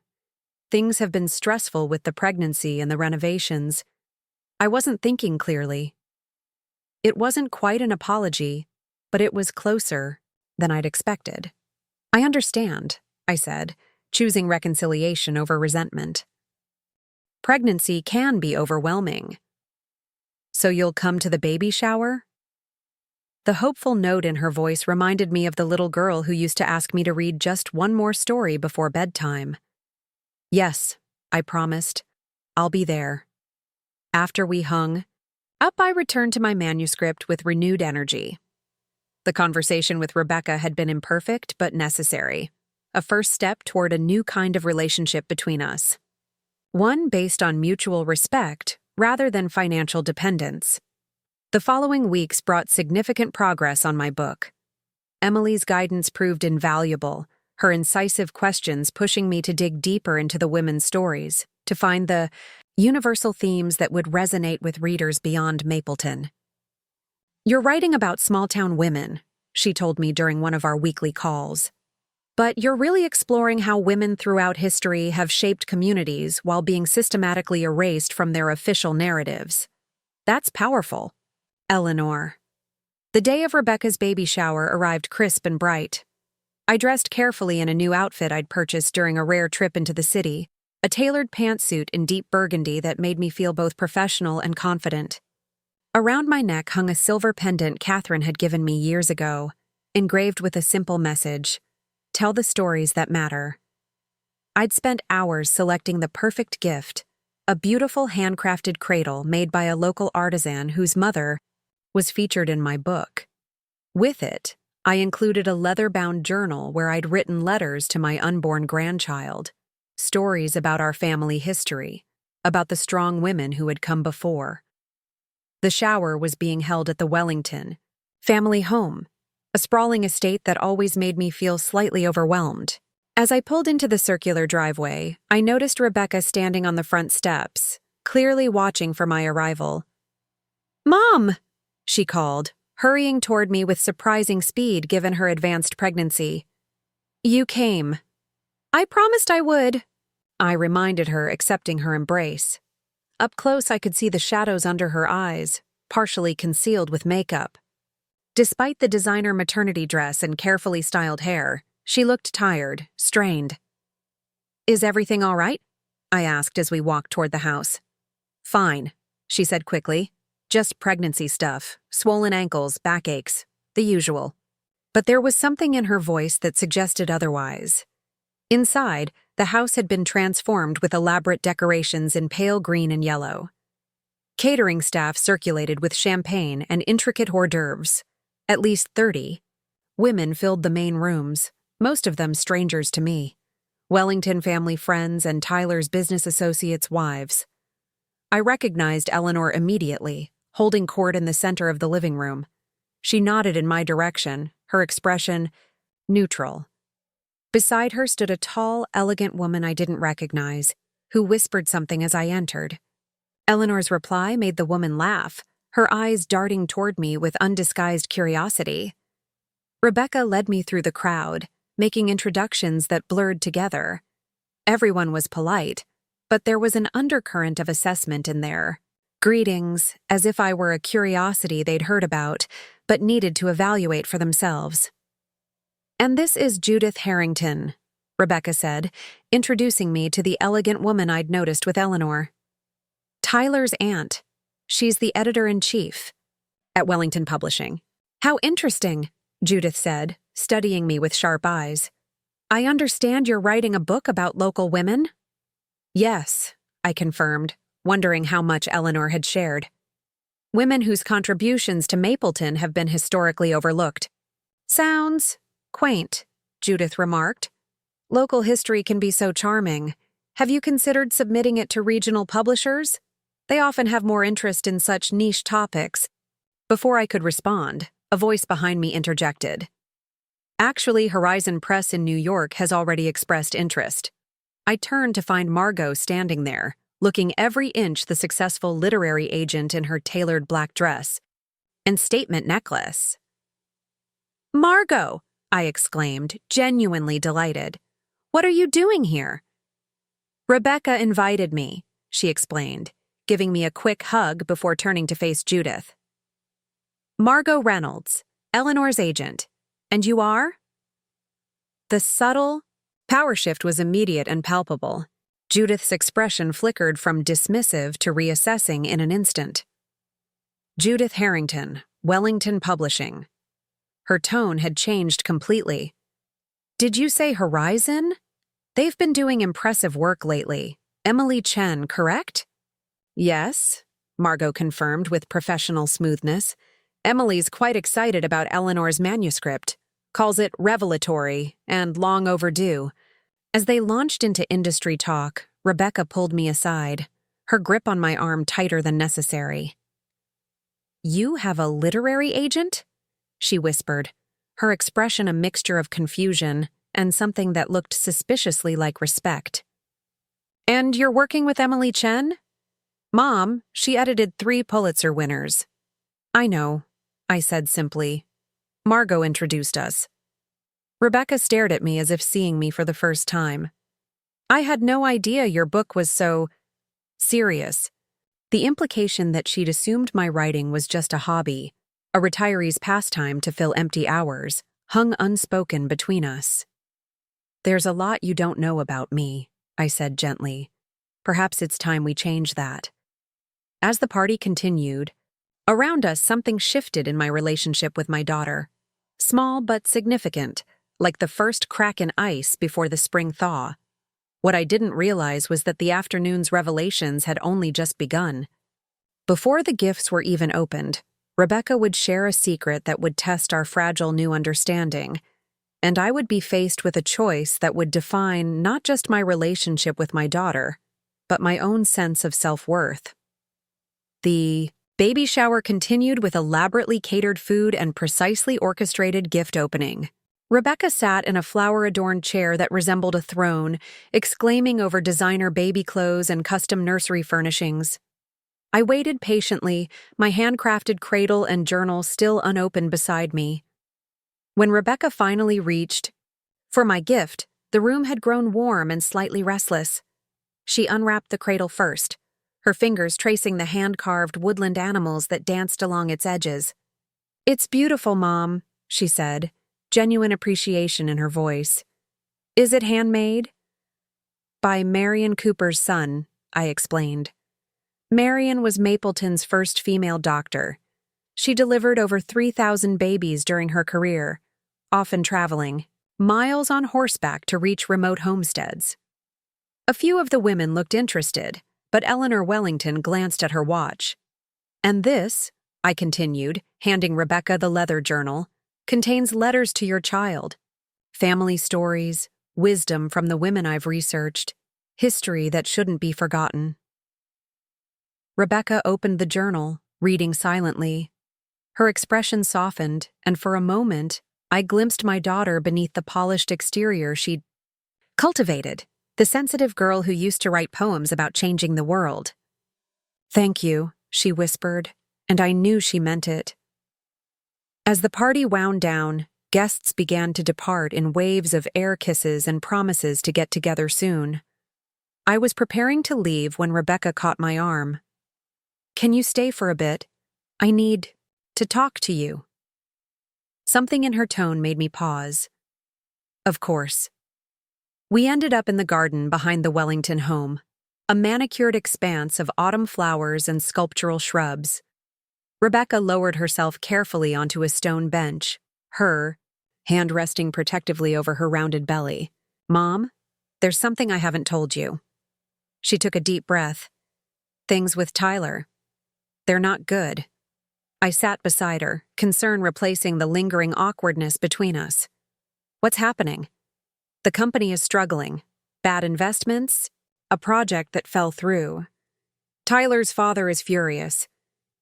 Things have been stressful with the pregnancy and the renovations. I wasn't thinking clearly. It wasn't quite an apology, but it was closer than I'd expected. I understand, I said, choosing reconciliation over resentment. Pregnancy can be overwhelming. So you'll come to the baby shower? The hopeful note in her voice reminded me of the little girl who used to ask me to read just one more story before bedtime. Yes, I promised. I'll be there. After we hung up, I returned to my manuscript with renewed energy. The conversation with Rebecca had been imperfect but necessary, a first step toward a new kind of relationship between us. one based on mutual respect rather than financial dependence. The following weeks brought significant progress on my book. Emily's guidance proved invaluable, her incisive questions pushing me to dig deeper into the women's stories, to find the universal themes that would resonate with readers beyond Mapleton. "You're writing about small-town women," she told me during one of our weekly calls. "But you're really exploring how women throughout history have shaped communities while being systematically erased from their official narratives. That's powerful." Eleanor. The day of Rebecca's baby shower arrived crisp and bright. I dressed carefully in a new outfit I'd purchased during a rare trip into the city, a tailored pantsuit in deep burgundy that made me feel both professional and confident. Around my neck hung a silver pendant Catherine had given me years ago, engraved with a simple message: "Tell the stories that matter." I'd spent hours selecting the perfect gift, a beautiful handcrafted cradle made by a local artisan whose mother was featured in my book. With it, I included a leather-bound journal where I'd written letters to my unborn grandchild, stories about our family history, about the strong women who had come before. The shower was being held at the Wellington family home, a sprawling estate that always made me feel slightly overwhelmed. As I pulled into the circular driveway, I noticed Rebecca standing on the front steps, clearly watching for my arrival. "Mom!" she called, hurrying toward me with surprising speed given her advanced pregnancy. "You came." "I promised I would," I reminded her, accepting her embrace. Up close, I could see the shadows under her eyes, partially concealed with makeup. Despite the designer maternity dress and carefully styled hair, she looked tired, strained. "Is everything all right?" I asked as we walked toward the house. "Fine," she said quickly. "Just pregnancy stuff, swollen ankles, backaches, the usual." But there was something in her voice that suggested otherwise. Inside, the house had been transformed with elaborate decorations in pale green and yellow. Catering staff circulated with champagne and intricate hors d'oeuvres. At least 30. Women filled the main rooms, most of them strangers to me. Wellington family friends and Tyler's business associates' wives. I recognized Eleanor immediately, holding court in the center of the living room. She nodded in my direction, her expression neutral. Beside her stood a tall, elegant woman I didn't recognize, who whispered something as I entered. Eleanor's reply made the woman laugh, her eyes darting toward me with undisguised curiosity. Rebecca led me through the crowd, making introductions that blurred together. Everyone was polite, but there was an undercurrent of assessment in there. Greetings, as if I were a curiosity they'd heard about, but needed to evaluate for themselves. "And this is Judith Harrington," Rebecca said, introducing me to the elegant woman I'd noticed with Eleanor. "Tyler's aunt. She's the editor-in-chief at Wellington Publishing." "How interesting," Judith said, studying me with sharp eyes. "I understand you're writing a book about local women?" "Yes," I confirmed, wondering how much Eleanor had shared. "Women whose contributions to Mapleton have been historically overlooked." "Sounds quaint," Judith remarked. "Local history can be so charming. Have you considered submitting it to regional publishers? They often have more interest in such niche topics." Before I could respond, a voice behind me interjected. "Actually, Horizon Press in New York has already expressed interest." I turned to find Margot standing there, looking every inch the successful literary agent in her tailored black dress and statement necklace. "Margot!" I exclaimed, genuinely delighted. "What are you doing here?" "Rebecca invited me," she explained, giving me a quick hug before turning to face Judith. "Margot Reynolds, Eleanor's agent. And you are?" The subtle power shift was immediate and palpable. Judith's expression flickered from dismissive to reassessing in an instant. "Judith Harrington, Wellington Publishing." Her tone had changed completely. "Did you say Horizon? They've been doing impressive work lately. Emily Chen, correct?" "Yes," Margot confirmed with professional smoothness. "Emily's quite excited about Eleanor's manuscript, calls it revelatory and long overdue." As they launched into industry talk, Rebecca pulled me aside, her grip on my arm tighter than necessary. "You have a literary agent?" she whispered, her expression a mixture of confusion and something that looked suspiciously like respect. "And you're working with Emily Chen?" "Mom, she edited 3 Pulitzer winners." "I know," I said simply. "Margot introduced us." Rebecca stared at me as if seeing me for the first time. "I had no idea your book was so serious." The implication that she'd assumed my writing was just a hobby, a retiree's pastime to fill empty hours, hung unspoken between us. "There's a lot you don't know about me," I said gently. "Perhaps it's time we change that." As the party continued, around us something shifted in my relationship with my daughter. Small but significant, like the first crack in ice before the spring thaw. What I didn't realize was that the afternoon's revelations had only just begun. Before the gifts were even opened, Rebecca would share a secret that would test our fragile new understanding, and I would be faced with a choice that would define not just my relationship with my daughter, but my own sense of self-worth. The baby shower continued with elaborately catered food and precisely orchestrated gift opening. Rebecca sat in a flower-adorned chair that resembled a throne, exclaiming over designer baby clothes and custom nursery furnishings. I waited patiently, my handcrafted cradle and journal still unopened beside me. When Rebecca finally reached for my gift, the room had grown warm and slightly restless. She unwrapped the cradle first, her fingers tracing the hand-carved woodland animals that danced along its edges. "It's beautiful, Mom," she said, genuine appreciation in her voice. "Is it handmade?" "By Marion Cooper's son," I explained. Marion was Mapleton's first female doctor. She delivered over 3,000 babies during her career, often traveling miles on horseback to reach remote homesteads. A few of the women looked interested, but Eleanor Wellington glanced at her watch. "And this," I continued, handing Rebecca the leather journal, "contains letters to your child. Family stories, wisdom from the women I've researched, history that shouldn't be forgotten." Rebecca opened the journal, reading silently. Her expression softened, and for a moment, I glimpsed my daughter beneath the polished exterior she'd cultivated, the sensitive girl who used to write poems about changing the world. "Thank you," she whispered, and I knew she meant it. As the party wound down, guests began to depart in waves of air kisses and promises to get together soon. I was preparing to leave when Rebecca caught my arm. "Can you stay for a bit? I need to talk to you." Something in her tone made me pause. "Of course." We ended up in the garden behind the Wellington home, a manicured expanse of autumn flowers and sculptural shrubs. Rebecca lowered herself carefully onto a stone bench, her hand resting protectively over her rounded belly. "Mom, there's something I haven't told you." She took a deep breath. "Things with Tyler. They're not good." I sat beside her, concern replacing the lingering awkwardness between us. "What's happening?" "The company is struggling. Bad investments, a project that fell through. Tyler's father is furious."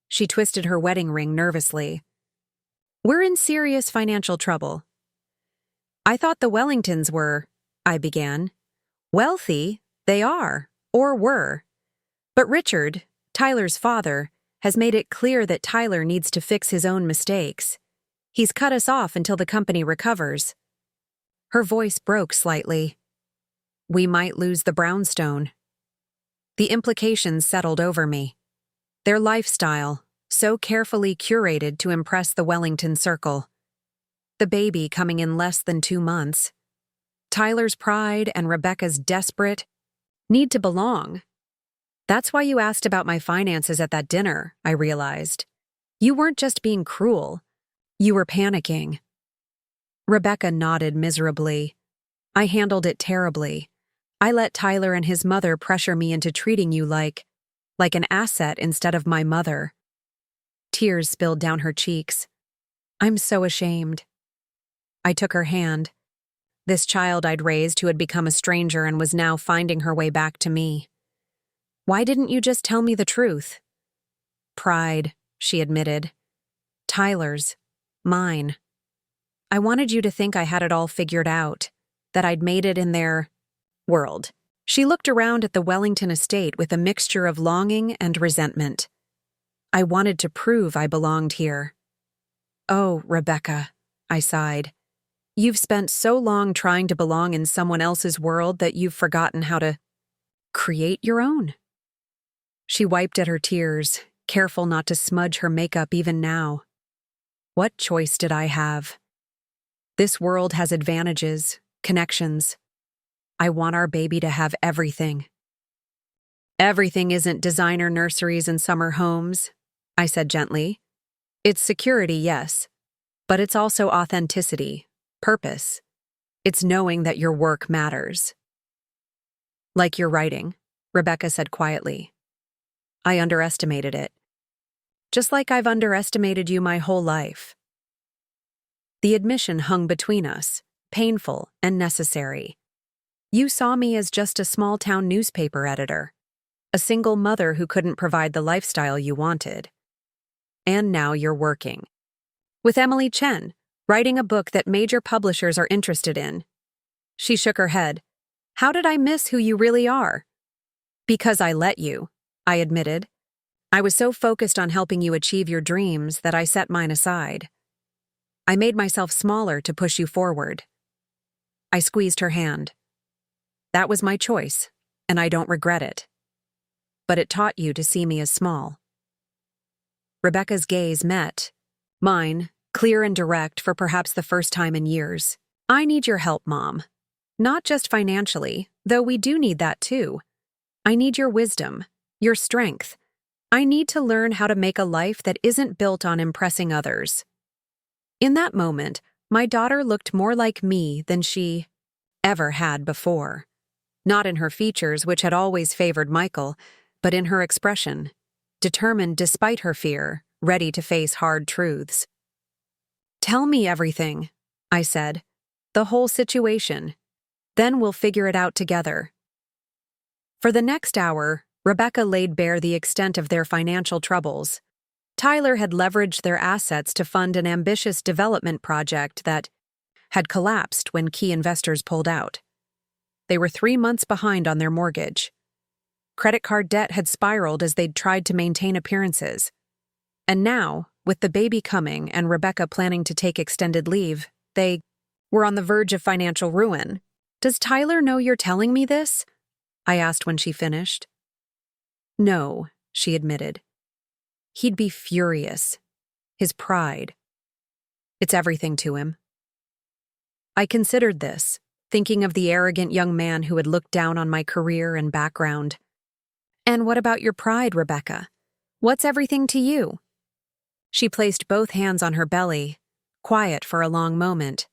She twisted her wedding ring nervously. "We're in serious financial trouble." "I thought the Wellingtons were," I began. "Wealthy, they are, or were. But Richard, Tyler's father, has made it clear that Tyler needs to fix his own mistakes. He's cut us off until the company recovers." Her voice broke slightly. "We might lose the brownstone." The implications settled over me. Their lifestyle, so carefully curated to impress the Wellington circle. The baby coming in less than 2 months. Tyler's pride and Rebecca's desperate need to belong. "That's why you asked about my finances at that dinner," I realized. "You weren't just being cruel. You were panicking." Rebecca nodded miserably. "I handled it terribly. I let Tyler and his mother pressure me into treating you like an asset instead of my mother." Tears spilled down her cheeks. "I'm so ashamed." I took her hand. this child I'd raised who had become a stranger and was now finding her way back to me. Why didn't you just tell me the truth? Pride, she admitted. Tyler's. Mine. I wanted you to think I had it all figured out, that I'd made it in their world. She looked around at the Wellington estate with a mixture of longing and resentment. I wanted to prove I belonged here. Oh, Rebecca, I sighed. You've spent so long trying to belong in someone else's world that you've forgotten how to create your own. She wiped at her tears, careful not to smudge her makeup even now. What choice did I have? This world has advantages, connections. I want our baby to have everything. Everything isn't designer nurseries and summer homes, I said gently. It's security, yes, but it's also authenticity, purpose. It's knowing that your work matters. Like your writing, Rebecca said quietly. I underestimated it. Just like I've underestimated you my whole life. The admission hung between us, painful and necessary. You saw me as just a small-town newspaper editor, a single mother who couldn't provide the lifestyle you wanted. And now you're working. With Emily Chen, writing a book that major publishers are interested in. She shook her head. How did I miss who you really are? Because I let you, I admitted. I was so focused on helping you achieve your dreams that I set mine aside. I made myself smaller to push you forward. I squeezed her hand. That was my choice, and I don't regret it. But it taught you to see me as small. Rebecca's gaze met mine, clear and direct for perhaps the first time in years. I need your help, Mom. Not just financially, though we do need that too. I need your wisdom, your strength. I need to learn how to make a life that isn't built on impressing others. In that moment, my daughter looked more like me than she ever had before. Not in her features, which had always favored Michael, but in her expression, determined despite her fear, ready to face hard truths. Tell me everything, I said. The whole situation. Then we'll figure it out together. For the next hour, Rebecca laid bare the extent of their financial troubles. Tyler had leveraged their assets to fund an ambitious development project that had collapsed when key investors pulled out. They were 3 months behind on their mortgage. Credit card debt had spiraled as they'd tried to maintain appearances. And now, with the baby coming and Rebecca planning to take extended leave, they were on the verge of financial ruin. Does Tyler know you're telling me this? I asked when she finished. No, she admitted. He'd be furious. His pride. It's everything to him. I considered this, thinking of the arrogant young man who had looked down on my career and background. And what about your pride, Rebecca? What's everything to you? She placed both hands on her belly, quiet for a long moment.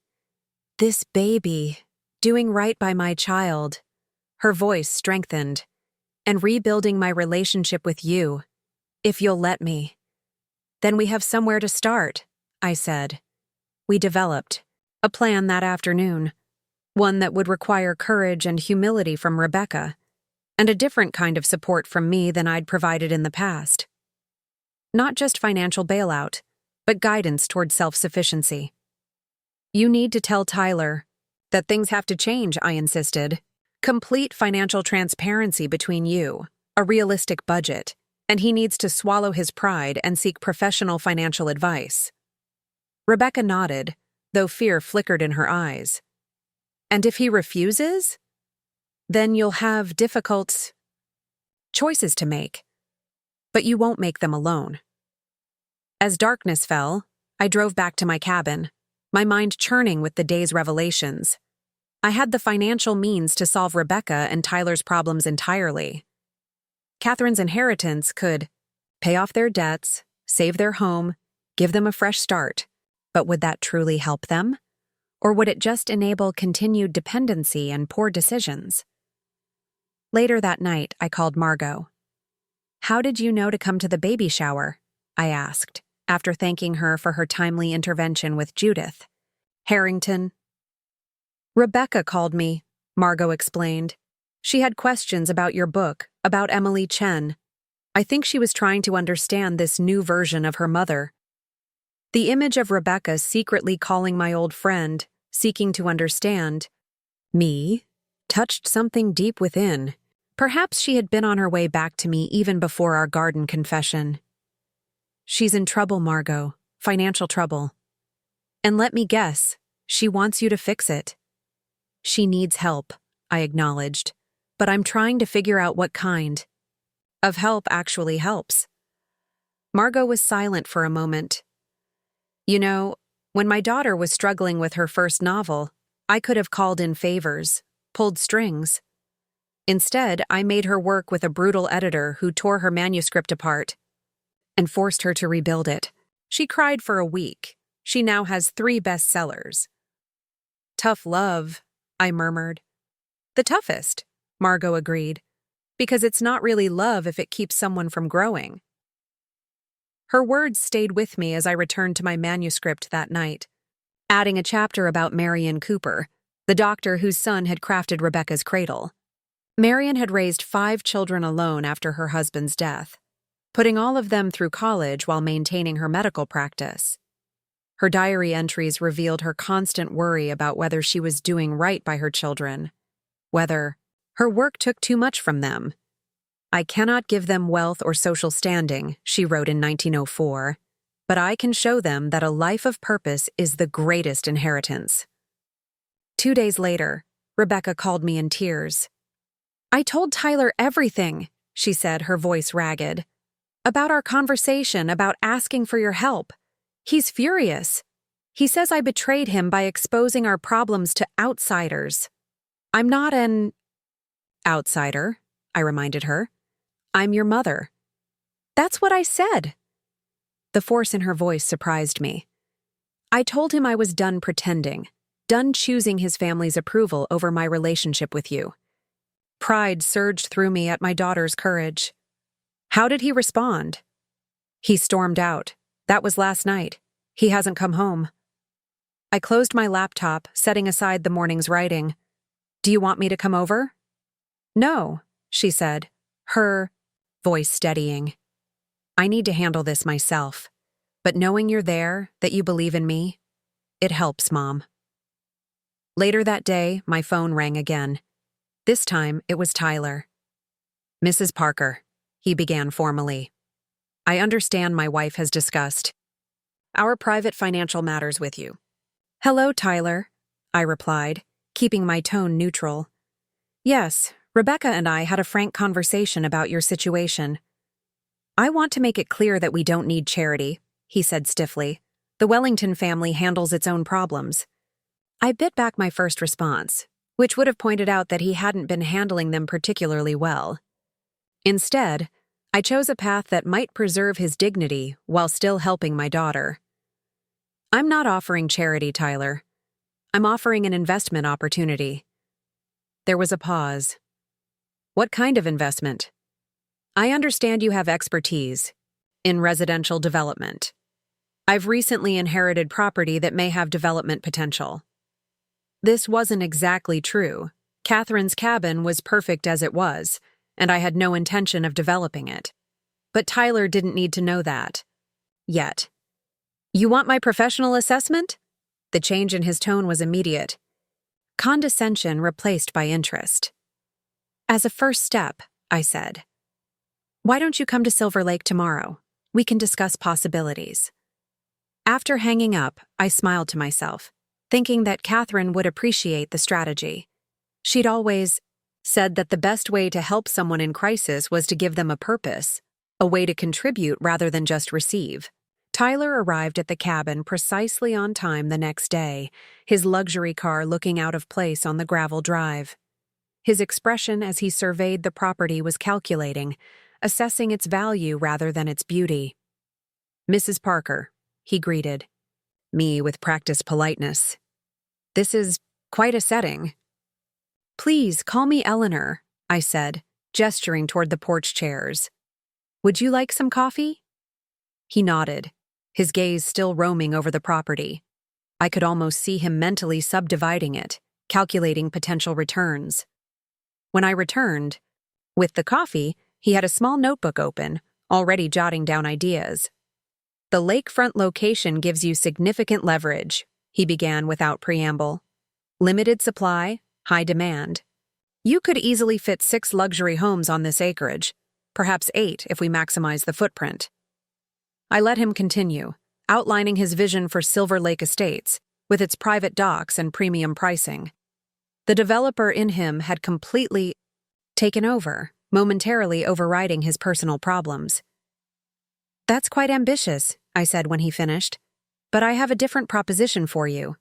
This baby, doing right by my child. Her voice strengthened. And rebuilding my relationship with you, if you'll let me. Then we have somewhere to start, I said. We developed a plan that afternoon, one that would require courage and humility from Rebecca, and a different kind of support from me than I'd provided in the past. Not just financial bailout, but guidance toward self-sufficiency. You need to tell Tyler that things have to change, I insisted. Complete financial transparency between you, a realistic budget, and he needs to swallow his pride and seek professional financial advice. Rebecca nodded, though fear flickered in her eyes. And if he refuses? Then you'll have difficult choices to make. But you won't make them alone. As darkness fell, I drove back to my cabin, my mind churning with the day's revelations. I had the financial means to solve Rebecca and Tyler's problems entirely. Catherine's inheritance could pay off their debts, save their home, give them a fresh start. But would that truly help them? Or would it just enable continued dependency and poor decisions? Later that night, I called Margot. How did you know to come to the baby shower? I asked, after thanking her for her timely intervention with Judith. Harrington, Rebecca called me, Margot explained. She had questions about your book, about Emily Chen. I think she was trying to understand this new version of her mother. The image of Rebecca secretly calling my old friend, seeking to understand me, touched something deep within. Perhaps she had been on her way back to me even before our garden confession. She's in trouble, Margot. Financial trouble. And let me guess, she wants you to fix it. She needs help, I acknowledged, but I'm trying to figure out what kind of help actually helps. Margot was silent for a moment. You know, when my daughter was struggling with her first novel, I could have called in favors, pulled strings. Instead, I made her work with a brutal editor who tore her manuscript apart and forced her to rebuild it. She cried for a week. She now has 3 bestsellers. Tough love, I murmured. The toughest, Margot agreed, because it's not really love if it keeps someone from growing. Her words stayed with me as I returned to my manuscript that night, adding a chapter about Marion Cooper, the doctor whose son had crafted Rebecca's cradle. Marion had raised 5 children alone after her husband's death, putting all of them through college while maintaining her medical practice. Her diary entries revealed her constant worry about whether she was doing right by her children, whether her work took too much from them. I cannot give them wealth or social standing, she wrote in 1904, but I can show them that a life of purpose is the greatest inheritance. 2 days later, Rebecca called me in tears. I told Tyler everything, she said, her voice ragged. About our conversation, about asking for your help. He's furious. He says I betrayed him by exposing our problems to outsiders. I'm not an outsider, I reminded her. I'm your mother. That's what I said. The force in her voice surprised me. I told him I was done pretending, done choosing his family's approval over my relationship with you. Pride surged through me at my daughter's courage. How did he respond? He stormed out. That was last night. He hasn't come home. I closed my laptop, setting aside the morning's writing. Do you want me to come over? No, she said, her voice steadying. I need to handle this myself, but knowing you're there, that you believe in me, it helps, Mom. Later that day, my phone rang again. This time, it was Tyler. Mrs. Parker, he began formally. I understand my wife has discussed our private financial matters with you. Hello, Tyler, I replied, keeping my tone neutral. Yes, Rebecca and I had a frank conversation about your situation. I want to make it clear that we don't need charity, he said stiffly. The Wellington family handles its own problems. I bit back my first response, which would have pointed out that he hadn't been handling them particularly well. Instead, I chose a path that might preserve his dignity while still helping my daughter. I'm not offering charity, Tyler. I'm offering an investment opportunity. There was a pause. What kind of investment? I understand you have expertise in residential development. I've recently inherited property that may have development potential. This wasn't exactly true. Catherine's cabin was perfect as it was, and I had no intention of developing it. But Tyler didn't need to know that. Yet. You want my professional assessment? The change in his tone was immediate. Condescension replaced by interest. As a first step, I said, why don't you come to Silver Lake tomorrow? We can discuss possibilities. After hanging up, I smiled to myself, thinking that Catherine would appreciate the strategy. She'd always said that the best way to help someone in crisis was to give them a purpose, a way to contribute rather than just receive. Tyler arrived at the cabin precisely on time the next day, his luxury car looking out of place on the gravel drive. His expression as he surveyed the property was calculating, assessing its value rather than its beauty. Mrs. Parker, he greeted, me with practiced politeness. This is quite a setting. Please call me Eleanor, I said, gesturing toward the porch chairs. Would you like some coffee? He nodded, his gaze still roaming over the property. I could almost see him mentally subdividing it, calculating potential returns. When I returned, with the coffee, he had a small notebook open, already jotting down ideas. "The lakefront location gives you significant leverage," he began without preamble. "Limited supply, high demand. You could easily fit 6 luxury homes on this acreage, perhaps 8 if we maximize the footprint." I let him continue, outlining his vision for Silver Lake Estates, with its private docks and premium pricing. The developer in him had completely taken over, momentarily overriding his personal problems. "That's quite ambitious," I said when he finished, "but I have a different proposition for you."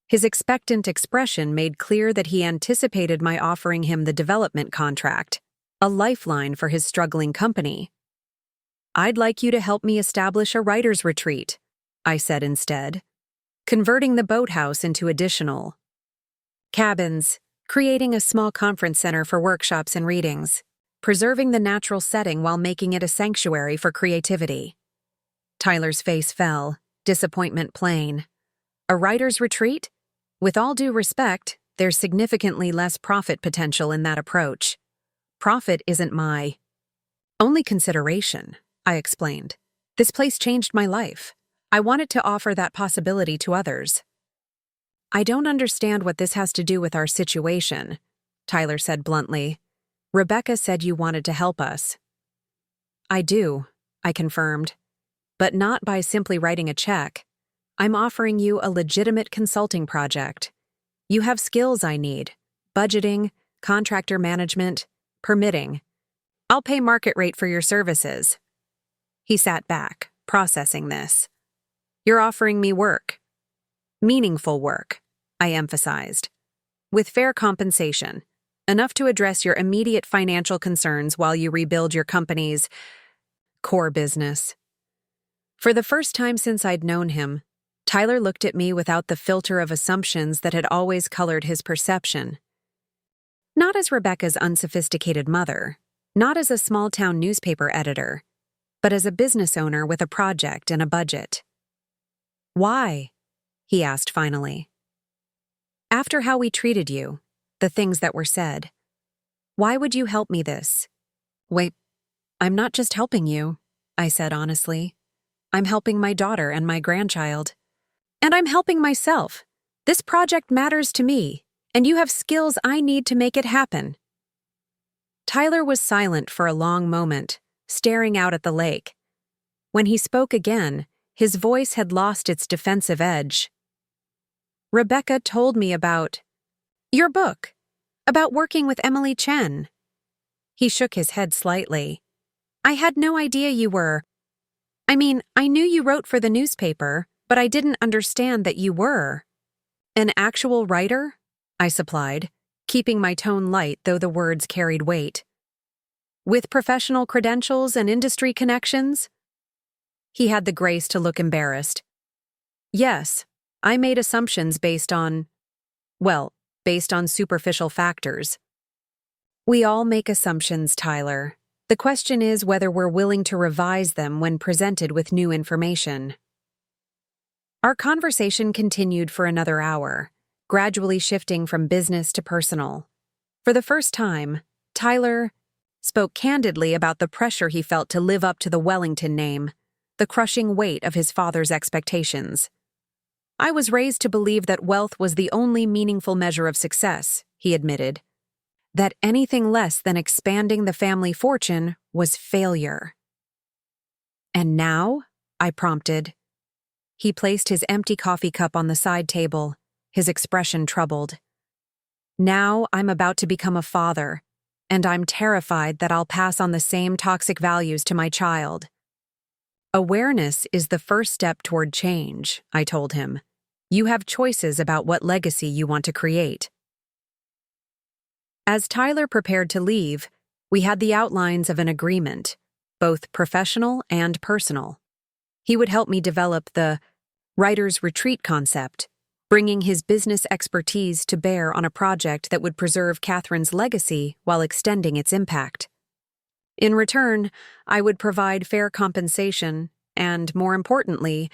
His expectant expression made clear that he anticipated my offering him the development contract, a lifeline for his struggling company. "I'd like you to help me establish a writer's retreat," I said instead, "converting the boathouse into additional cabins, creating a small conference center for workshops and readings, preserving the natural setting while making it a sanctuary for creativity." Tyler's face fell, disappointment plain. "A writer's retreat? With all due respect, there's significantly less profit potential in that approach. Profit isn't my only consideration," I explained. "This place changed my life. I wanted to offer that possibility to others." "I don't understand what this has to do with our situation," Tyler said bluntly. "Rebecca said you wanted to help us." "I do," I confirmed, "but not by simply writing a check. I'm offering you a legitimate consulting project. You have skills I need: budgeting, contractor management, permitting. I'll pay market rate for your services." He sat back, processing this. "You're offering me work. Meaningful work," I emphasized. "With fair compensation, enough to address your immediate financial concerns while you rebuild your company's core business." For the first time since I'd known him, Tyler looked at me without the filter of assumptions that had always colored his perception. Not as Rebecca's unsophisticated mother, not as a small-town newspaper editor, but as a business owner with a project and a budget. "Why?" he asked finally. "After how we treated you, the things that were said, why would you help me this?" "Wait, I'm not just helping you," I said honestly. "I'm helping my daughter and my grandchild. And I'm helping myself. This project matters to me, and you have skills I need to make it happen." Tyler was silent for a long moment, staring out at the lake. When he spoke again, his voice had lost its defensive edge. "Rebecca told me about your book, about working with Emily Chen." He shook his head slightly. "I had no idea you were. I mean, I knew you wrote for the newspaper, but I didn't understand that you were." "An actual writer?" I supplied, keeping my tone light though the words carried weight. "With professional credentials and industry connections?" He had the grace to look embarrassed. "Yes, I made assumptions based on superficial factors." "We all make assumptions, Tyler. The question is whether we're willing to revise them when presented with new information." Our conversation continued for another hour, gradually shifting from business to personal. For the first time, Tyler spoke candidly about the pressure he felt to live up to the Wellington name, the crushing weight of his father's expectations. "I was raised to believe that wealth was the only meaningful measure of success," he admitted. "That anything less than expanding the family fortune was failure." "And now?" I prompted. He placed his empty coffee cup on the side table, his expression troubled. "Now I'm about to become a father, and I'm terrified that I'll pass on the same toxic values to my child." "Awareness is the first step toward change," I told him. "You have choices about what legacy you want to create." As Tyler prepared to leave, we had the outlines of an agreement, both professional and personal. He would help me develop the writer's retreat concept, bringing his business expertise to bear on a project that would preserve Catherine's legacy while extending its impact. In return, I would provide fair compensation and, more importantly,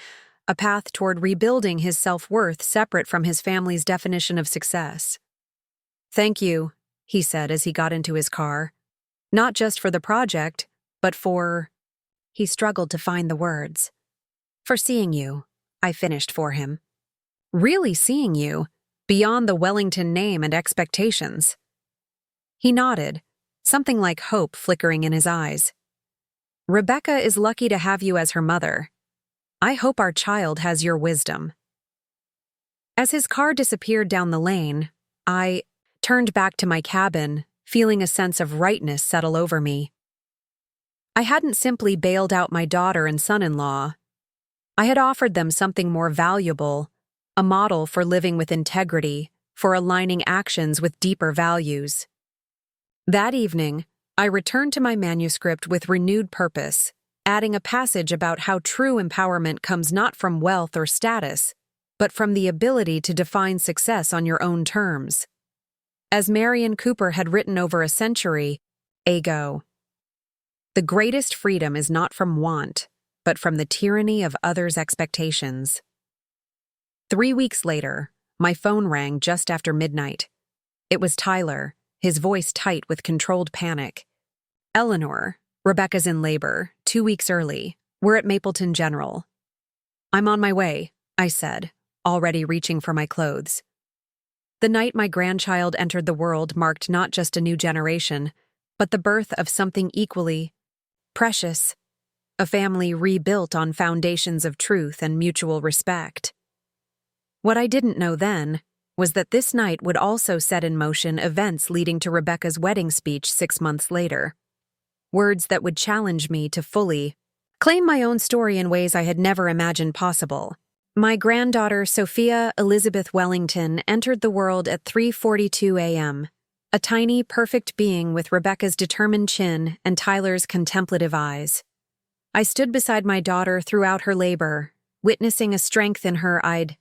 a path toward rebuilding his self-worth separate from his family's definition of success. "Thank you," he said as he got into his car. "Not just for the project, but for—" He struggled to find the words. "For seeing you," I finished for him. "Really seeing you, beyond the Wellington name and expectations." He nodded, something like hope flickering in his eyes. "Rebecca is lucky to have you as her mother. I hope our child has your wisdom." As his car disappeared down the lane, I turned back to my cabin, feeling a sense of rightness settle over me. I hadn't simply bailed out my daughter and son-in-law. I had offered them something more valuable, a model for living with integrity, for aligning actions with deeper values. That evening, I returned to my manuscript with renewed purpose, adding a passage about how true empowerment comes not from wealth or status, but from the ability to define success on your own terms. As Marion Cooper had written over a century ago, "The greatest freedom is not from want, but from the tyranny of others' expectations." 3 weeks later, my phone rang just after midnight. It was Tyler, his voice tight with controlled panic. "Eleanor, Rebecca's in labor, 2 weeks early. We're at Mapleton General." "I'm on my way," I said, already reaching for my clothes. The night my grandchild entered the world marked not just a new generation, but the birth of something equally precious, a family rebuilt on foundations of truth and mutual respect. What I didn't know then was that this night would also set in motion events leading to Rebecca's wedding speech 6 months later. Words that would challenge me to fully claim my own story in ways I had never imagined possible. My granddaughter, Sophia Elizabeth Wellington, entered the world at 3:42 a.m., a tiny, perfect being with Rebecca's determined chin and Tyler's contemplative eyes. I stood beside my daughter throughout her labor, witnessing a strength in her I'd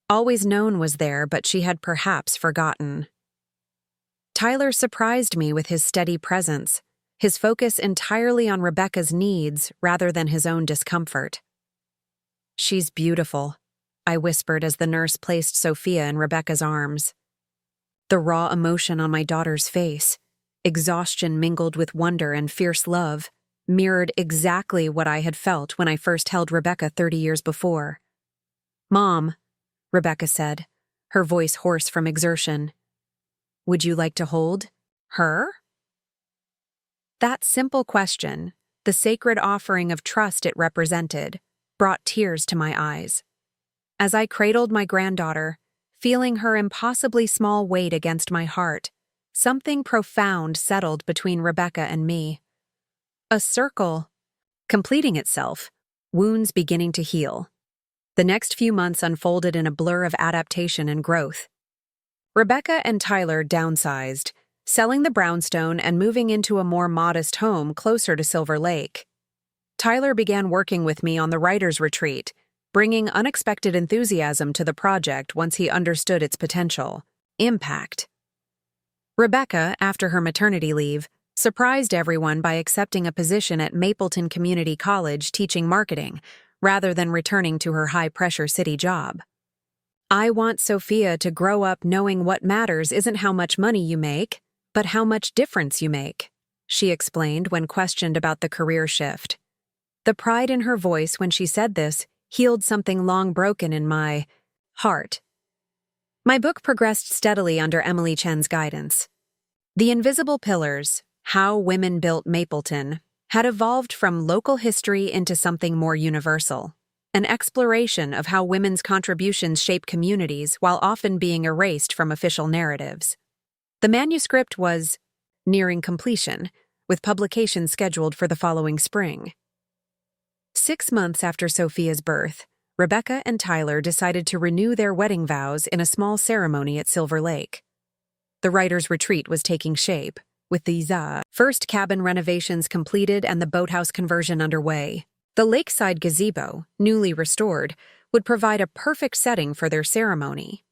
always known was there, but she had perhaps forgotten. Tyler surprised me with his steady presence, his focus entirely on Rebecca's needs rather than his own discomfort. "She's beautiful," I whispered as the nurse placed Sophia in Rebecca's arms. The raw emotion on my daughter's face, exhaustion mingled with wonder and fierce love, mirrored exactly what I had felt when I first held Rebecca 30 years before. "Mom," Rebecca said, her voice hoarse from exertion, "would you like to hold her?" That simple question, the sacred offering of trust it represented, brought tears to my eyes. As I cradled my granddaughter, feeling her impossibly small weight against my heart, something profound settled between Rebecca and me. A circle, completing itself, wounds beginning to heal. The next few months unfolded in a blur of adaptation and growth. Rebecca and Tyler downsized, selling the brownstone and moving into a more modest home closer to Silver Lake. Tyler began working with me on the writer's retreat, bringing unexpected enthusiasm to the project once he understood its potential, impact. Rebecca, after her maternity leave, surprised everyone by accepting a position at Mapleton Community College teaching marketing, rather than returning to her high-pressure city job. "I want Sophia to grow up knowing what matters isn't how much money you make, but how much difference you make," she explained when questioned about the career shift. The pride in her voice when she said this healed something long broken in my heart. My book progressed steadily under Emily Chen's guidance. The Invisible Pillars, How Women Built Mapleton, had evolved from local history into something more universal, an exploration of how women's contributions shape communities while often being erased from official narratives. The manuscript was nearing completion, with publication scheduled for the following spring. 6 months after Sophia's birth, Rebecca and Tyler decided to renew their wedding vows in a small ceremony at Silver Lake. The writer's retreat was taking shape, with the first cabin renovations completed and the boathouse conversion underway. The lakeside gazebo, newly restored, would provide a perfect setting for their ceremony.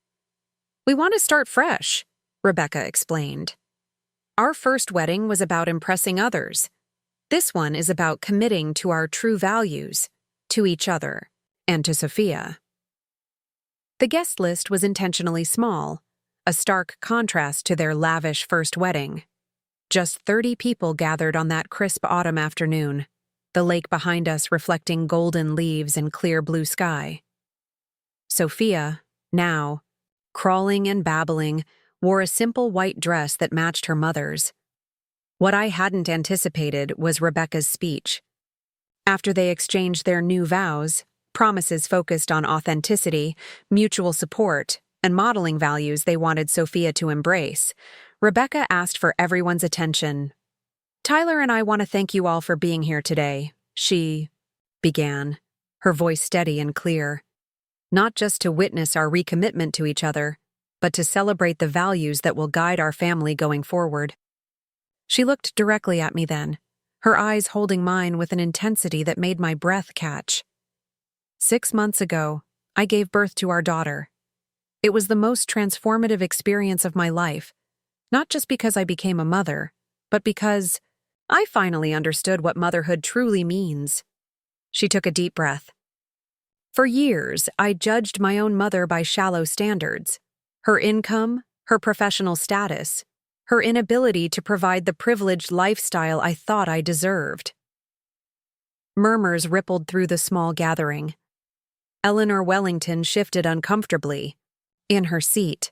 "We want to start fresh," Rebecca explained. "Our first wedding was about impressing others. This one is about committing to our true values, to each other, and to Sophia." The guest list was intentionally small, a stark contrast to their lavish first wedding. Just 30 people gathered on that crisp autumn afternoon, the lake behind us reflecting golden leaves and clear blue sky. Sophia, now, crawling and babbling, wore a simple white dress that matched her mother's. What I hadn't anticipated was Rebecca's speech. After they exchanged their new vows, promises focused on authenticity, mutual support, and modeling values they wanted Sophia to embrace, Rebecca asked for everyone's attention. "Tyler and I want to thank you all for being here today," she began, her voice steady and clear. "Not just to witness our recommitment to each other, but to celebrate the values that will guide our family going forward." She looked directly at me then, her eyes holding mine with an intensity that made my breath catch. 6 months ago, I gave birth to our daughter. It was the most transformative experience of my life, not just because I became a mother, but because I finally understood what motherhood truly means. She took a deep breath. For years, I judged my own mother by shallow standards. Her income, her professional status, her inability to provide the privileged lifestyle I thought I deserved. Murmurs rippled through the small gathering. Eleanor Wellington shifted uncomfortably, in her seat.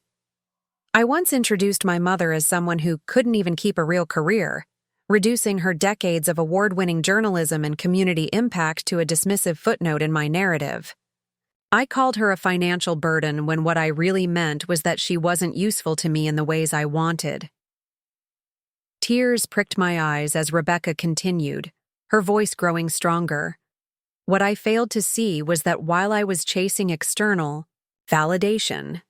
I once introduced my mother as someone who couldn't even keep a real career, reducing her decades of award-winning journalism and community impact to a dismissive footnote in my narrative. I called her a financial burden when what I really meant was that she wasn't useful to me in the ways I wanted. Tears pricked my eyes as Rebecca continued, her voice growing stronger. What I failed to see was that while I was chasing external validation,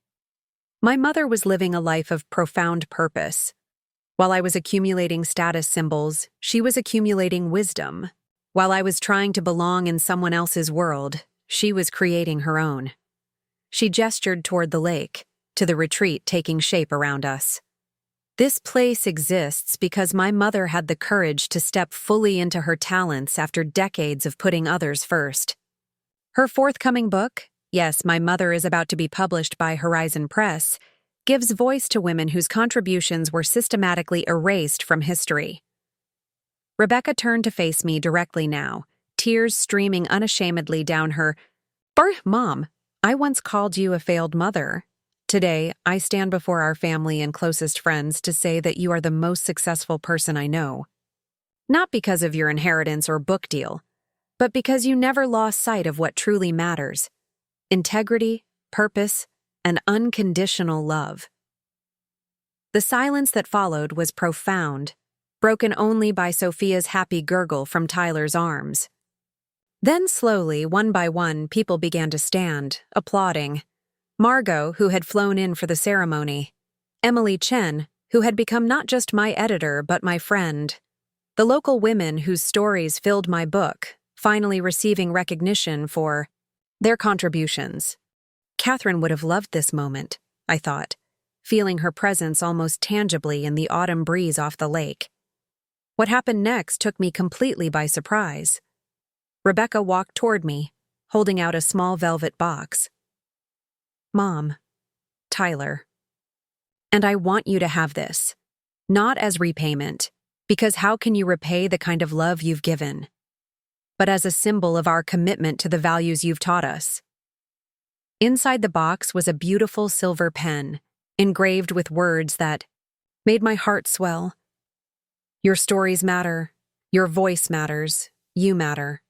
my mother was living a life of profound purpose. While I was accumulating status symbols, she was accumulating wisdom. While I was trying to belong in someone else's world, she was creating her own. She gestured toward the lake, to the retreat taking shape around us. This place exists because my mother had the courage to step fully into her talents after decades of putting others first. Her forthcoming book, yes, My Mother is about to be published by Horizon Press, gives voice to women whose contributions were systematically erased from history. Rebecca turned to face me directly now, tears streaming unashamedly down her. "Mom, I once called you a failed mother. Today, I stand before our family and closest friends to say that you are the most successful person I know. Not because of your inheritance or book deal, but because you never lost sight of what truly matters: integrity, purpose, and unconditional love." The silence that followed was profound, broken only by Sophia's happy gurgle from Tyler's arms. Then slowly, one by one, people began to stand, applauding. Margot, who had flown in for the ceremony. Emily Chen, who had become not just my editor but my friend. The local women whose stories filled my book, finally receiving recognition for their contributions. Catherine would have loved this moment, I thought, feeling her presence almost tangibly in the autumn breeze off the lake. What happened next took me completely by surprise. Rebecca walked toward me, holding out a small velvet box. "Mom, Tyler. And I want you to have this. Not as repayment, because how can you repay the kind of love you've given? But as a symbol of our commitment to the values you've taught us." Inside the box was a beautiful silver pen, engraved with words that made my heart swell. "Your stories matter. Your voice matters. You matter."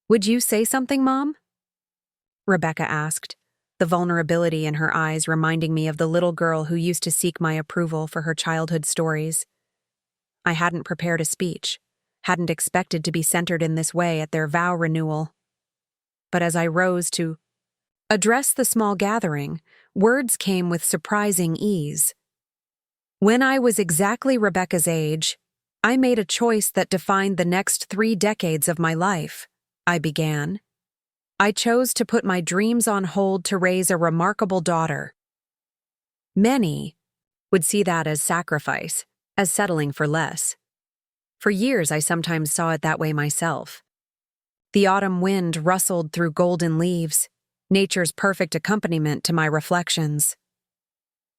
"Would you say something, Mom?" Rebecca asked, the vulnerability in her eyes reminding me of the little girl who used to seek my approval for her childhood stories. I hadn't prepared a speech, hadn't expected to be centered in this way at their vow renewal. But as I rose to address the small gathering, words came with surprising ease. When I was exactly Rebecca's age, I made a choice that defined the next 3 decades of my life, I began. I chose to put my dreams on hold to raise a remarkable daughter. Many would see that as sacrifice, as settling for less. For years, I sometimes saw it that way myself. The autumn wind rustled through golden leaves, nature's perfect accompaniment to my reflections.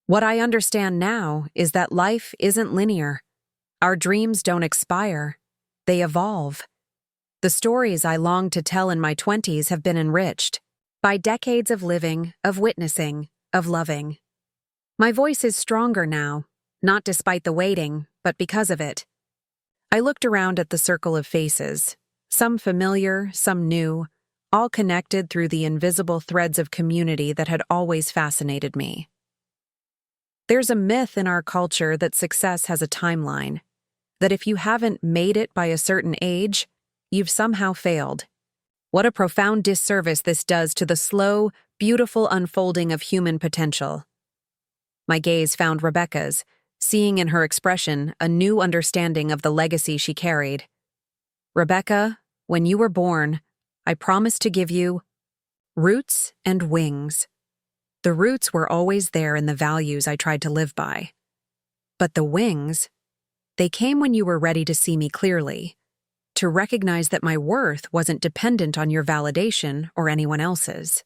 What I understand now is that life isn't linear. Our dreams don't expire. They evolve. The stories I longed to tell in my 20s have been enriched by decades of living, of witnessing, of loving. My voice is stronger now, not despite the waiting, but because of it. I looked around at the circle of faces, some familiar, some new, all connected through the invisible threads of community that had always fascinated me. There's a myth in our culture that success has a timeline, that if you haven't made it by a certain age, you've somehow failed. What a profound disservice this does to the slow, beautiful unfolding of human potential. My gaze found Rebecca's, seeing in her expression a new understanding of the legacy she carried. Rebecca, when you were born, I promised to give you roots and wings. The roots were always there in the values I tried to live by. But the wings, they came when you were ready to see me clearly, to recognize that my worth wasn't dependent on your validation or anyone else's.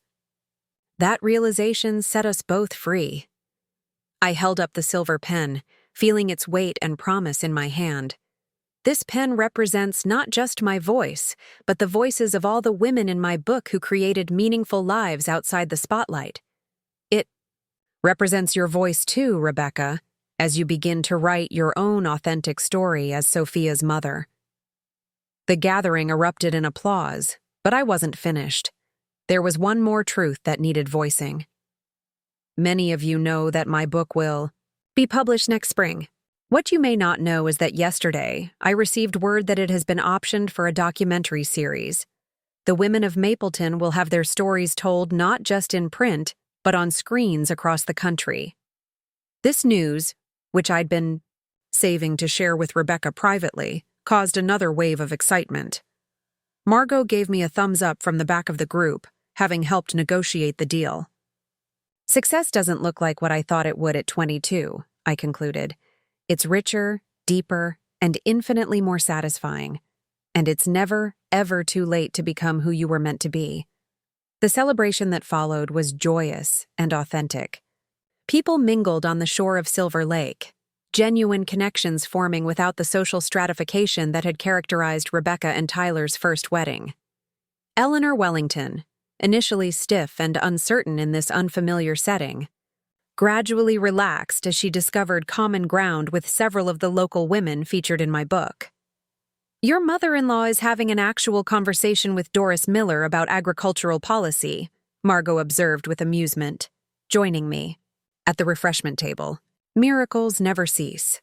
That realization set us both free. I held up the silver pen, feeling its weight and promise in my hand. This pen represents not just my voice, but the voices of all the women in my book who created meaningful lives outside the spotlight. It represents your voice too, Rebecca, as you begin to write your own authentic story as Sophia's mother. The gathering erupted in applause, but I wasn't finished. There was one more truth that needed voicing. Many of you know that my book will be published next spring. What you may not know is that yesterday, I received word that it has been optioned for a documentary series. The women of Mapleton will have their stories told not just in print, but on screens across the country. This news, which I'd been saving to share with Rebecca privately, caused another wave of excitement. Margot gave me a thumbs up from the back of the group, having helped negotiate the deal. Success doesn't look like what I thought it would at 22, I concluded. It's richer, deeper, and infinitely more satisfying. And it's never, ever too late to become who you were meant to be. The celebration that followed was joyous and authentic. People mingled on the shore of Silver Lake, genuine connections forming without the social stratification that had characterized Rebecca and Tyler's first wedding. Eleanor Wellington, initially stiff and uncertain in this unfamiliar setting, gradually relaxed as she discovered common ground with several of the local women featured in my book. Your mother-in-law is having an actual conversation with Doris Miller about agricultural policy, Margot observed with amusement, joining me at the refreshment table. Miracles never cease.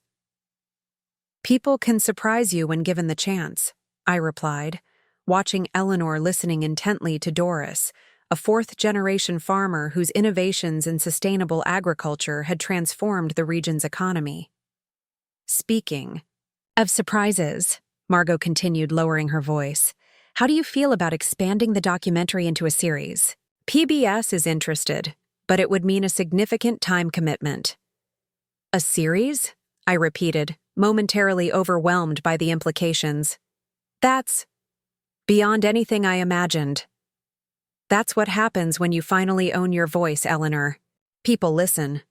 People can surprise you when given the chance, I replied, watching Eleanor listening intently to Doris, a fourth-generation farmer whose innovations in sustainable agriculture had transformed the region's economy. Speaking of surprises, Margot continued, lowering her voice, how do you feel about expanding the documentary into a series? PBS is interested, but it would mean a significant time commitment. A series? I repeated, momentarily overwhelmed by the implications. That's beyond anything I imagined. That's what happens when you finally own your voice, Eleanor. People listen.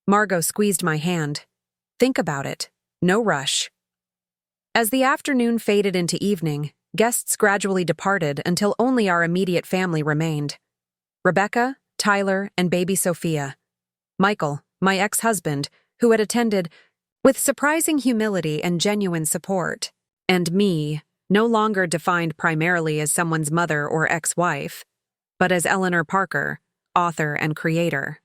Margot squeezed my hand. Think about it. No rush. As the afternoon faded into evening, guests gradually departed until only our immediate family remained. Rebecca, Tyler, and baby Sophia. Michael, my ex-husband, who had attended with surprising humility and genuine support, and me, no longer defined primarily as someone's mother or ex-wife, but as Eleanor Parker, author and creator.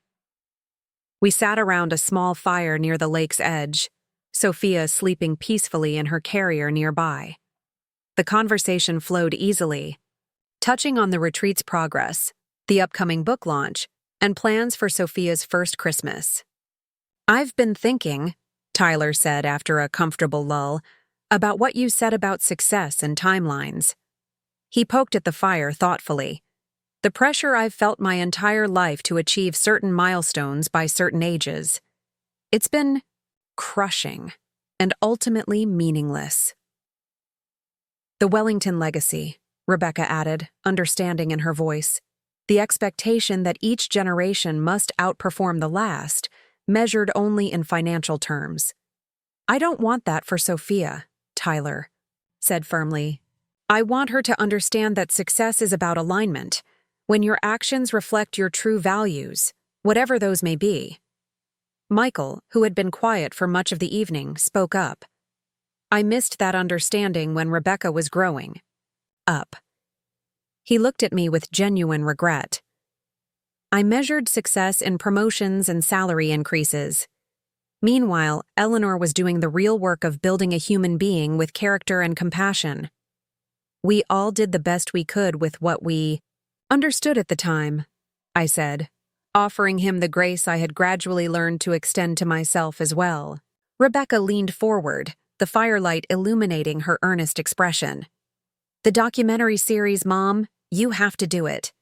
We sat around a small fire near the lake's edge, Sophia sleeping peacefully in her carrier nearby. The conversation flowed easily, touching on the retreat's progress, the upcoming book launch, and plans for Sophia's first Christmas. I've been thinking, Tyler said after a comfortable lull, about what you said about success and timelines. He poked at the fire thoughtfully. The pressure I've felt my entire life to achieve certain milestones by certain ages. It's been crushing and ultimately meaningless. The Wellington legacy, Rebecca added, understanding in her voice. The expectation that each generation must outperform the last, measured only in financial terms. "I don't want that for Sophia," Tyler said firmly. "I want her to understand that success is about alignment, when your actions reflect your true values, whatever those may be." Michael, who had been quiet for much of the evening, spoke up. "I missed that understanding when Rebecca was growing up." He looked at me with genuine regret. I measured success in promotions and salary increases. Meanwhile, Eleanor was doing the real work of building a human being with character and compassion. "We all did the best we could with what we understood at the time," I said, offering him the grace I had gradually learned to extend to myself as well. Rebecca leaned forward, the firelight illuminating her earnest expression. "The documentary series, Mom, you have to do it.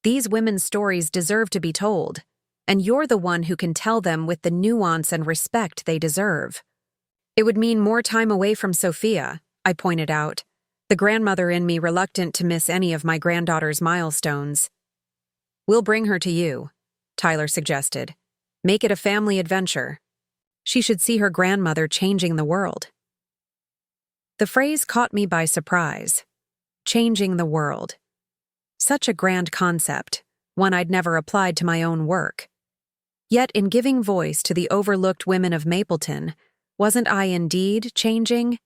These women's stories deserve to be told, and you're the one who can tell them with the nuance and respect they deserve." "It would mean more time away from Sophia," I pointed out, the grandmother in me reluctant to miss any of my granddaughter's milestones. "We'll bring her to you," Tyler suggested. "Make it a family adventure. She should see her grandmother changing the world." The phrase caught me by surprise. Changing the world. Such a grand concept, one I'd never applied to my own work. Yet in giving voice to the overlooked women of Mapleton, wasn't I indeed changing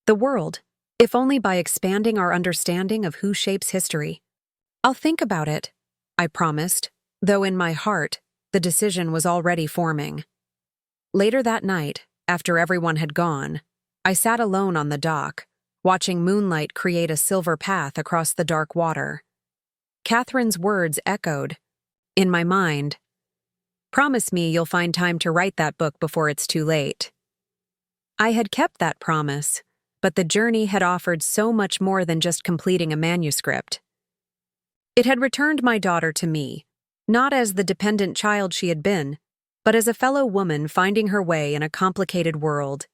the world, if only by expanding our understanding of who shapes history? "I'll think about it," I promised, though in my heart, the decision was already forming. Later that night, after everyone had gone, I sat alone on the dock, watching moonlight create a silver path across the dark water. Catherine's words echoed in my mind. "Promise me you'll find time to write that book before it's too late." I had kept that promise, but the journey had offered so much more than just completing a manuscript. It had returned my daughter to me, not as the dependent child she had been, but as a fellow woman finding her way in a complicated world.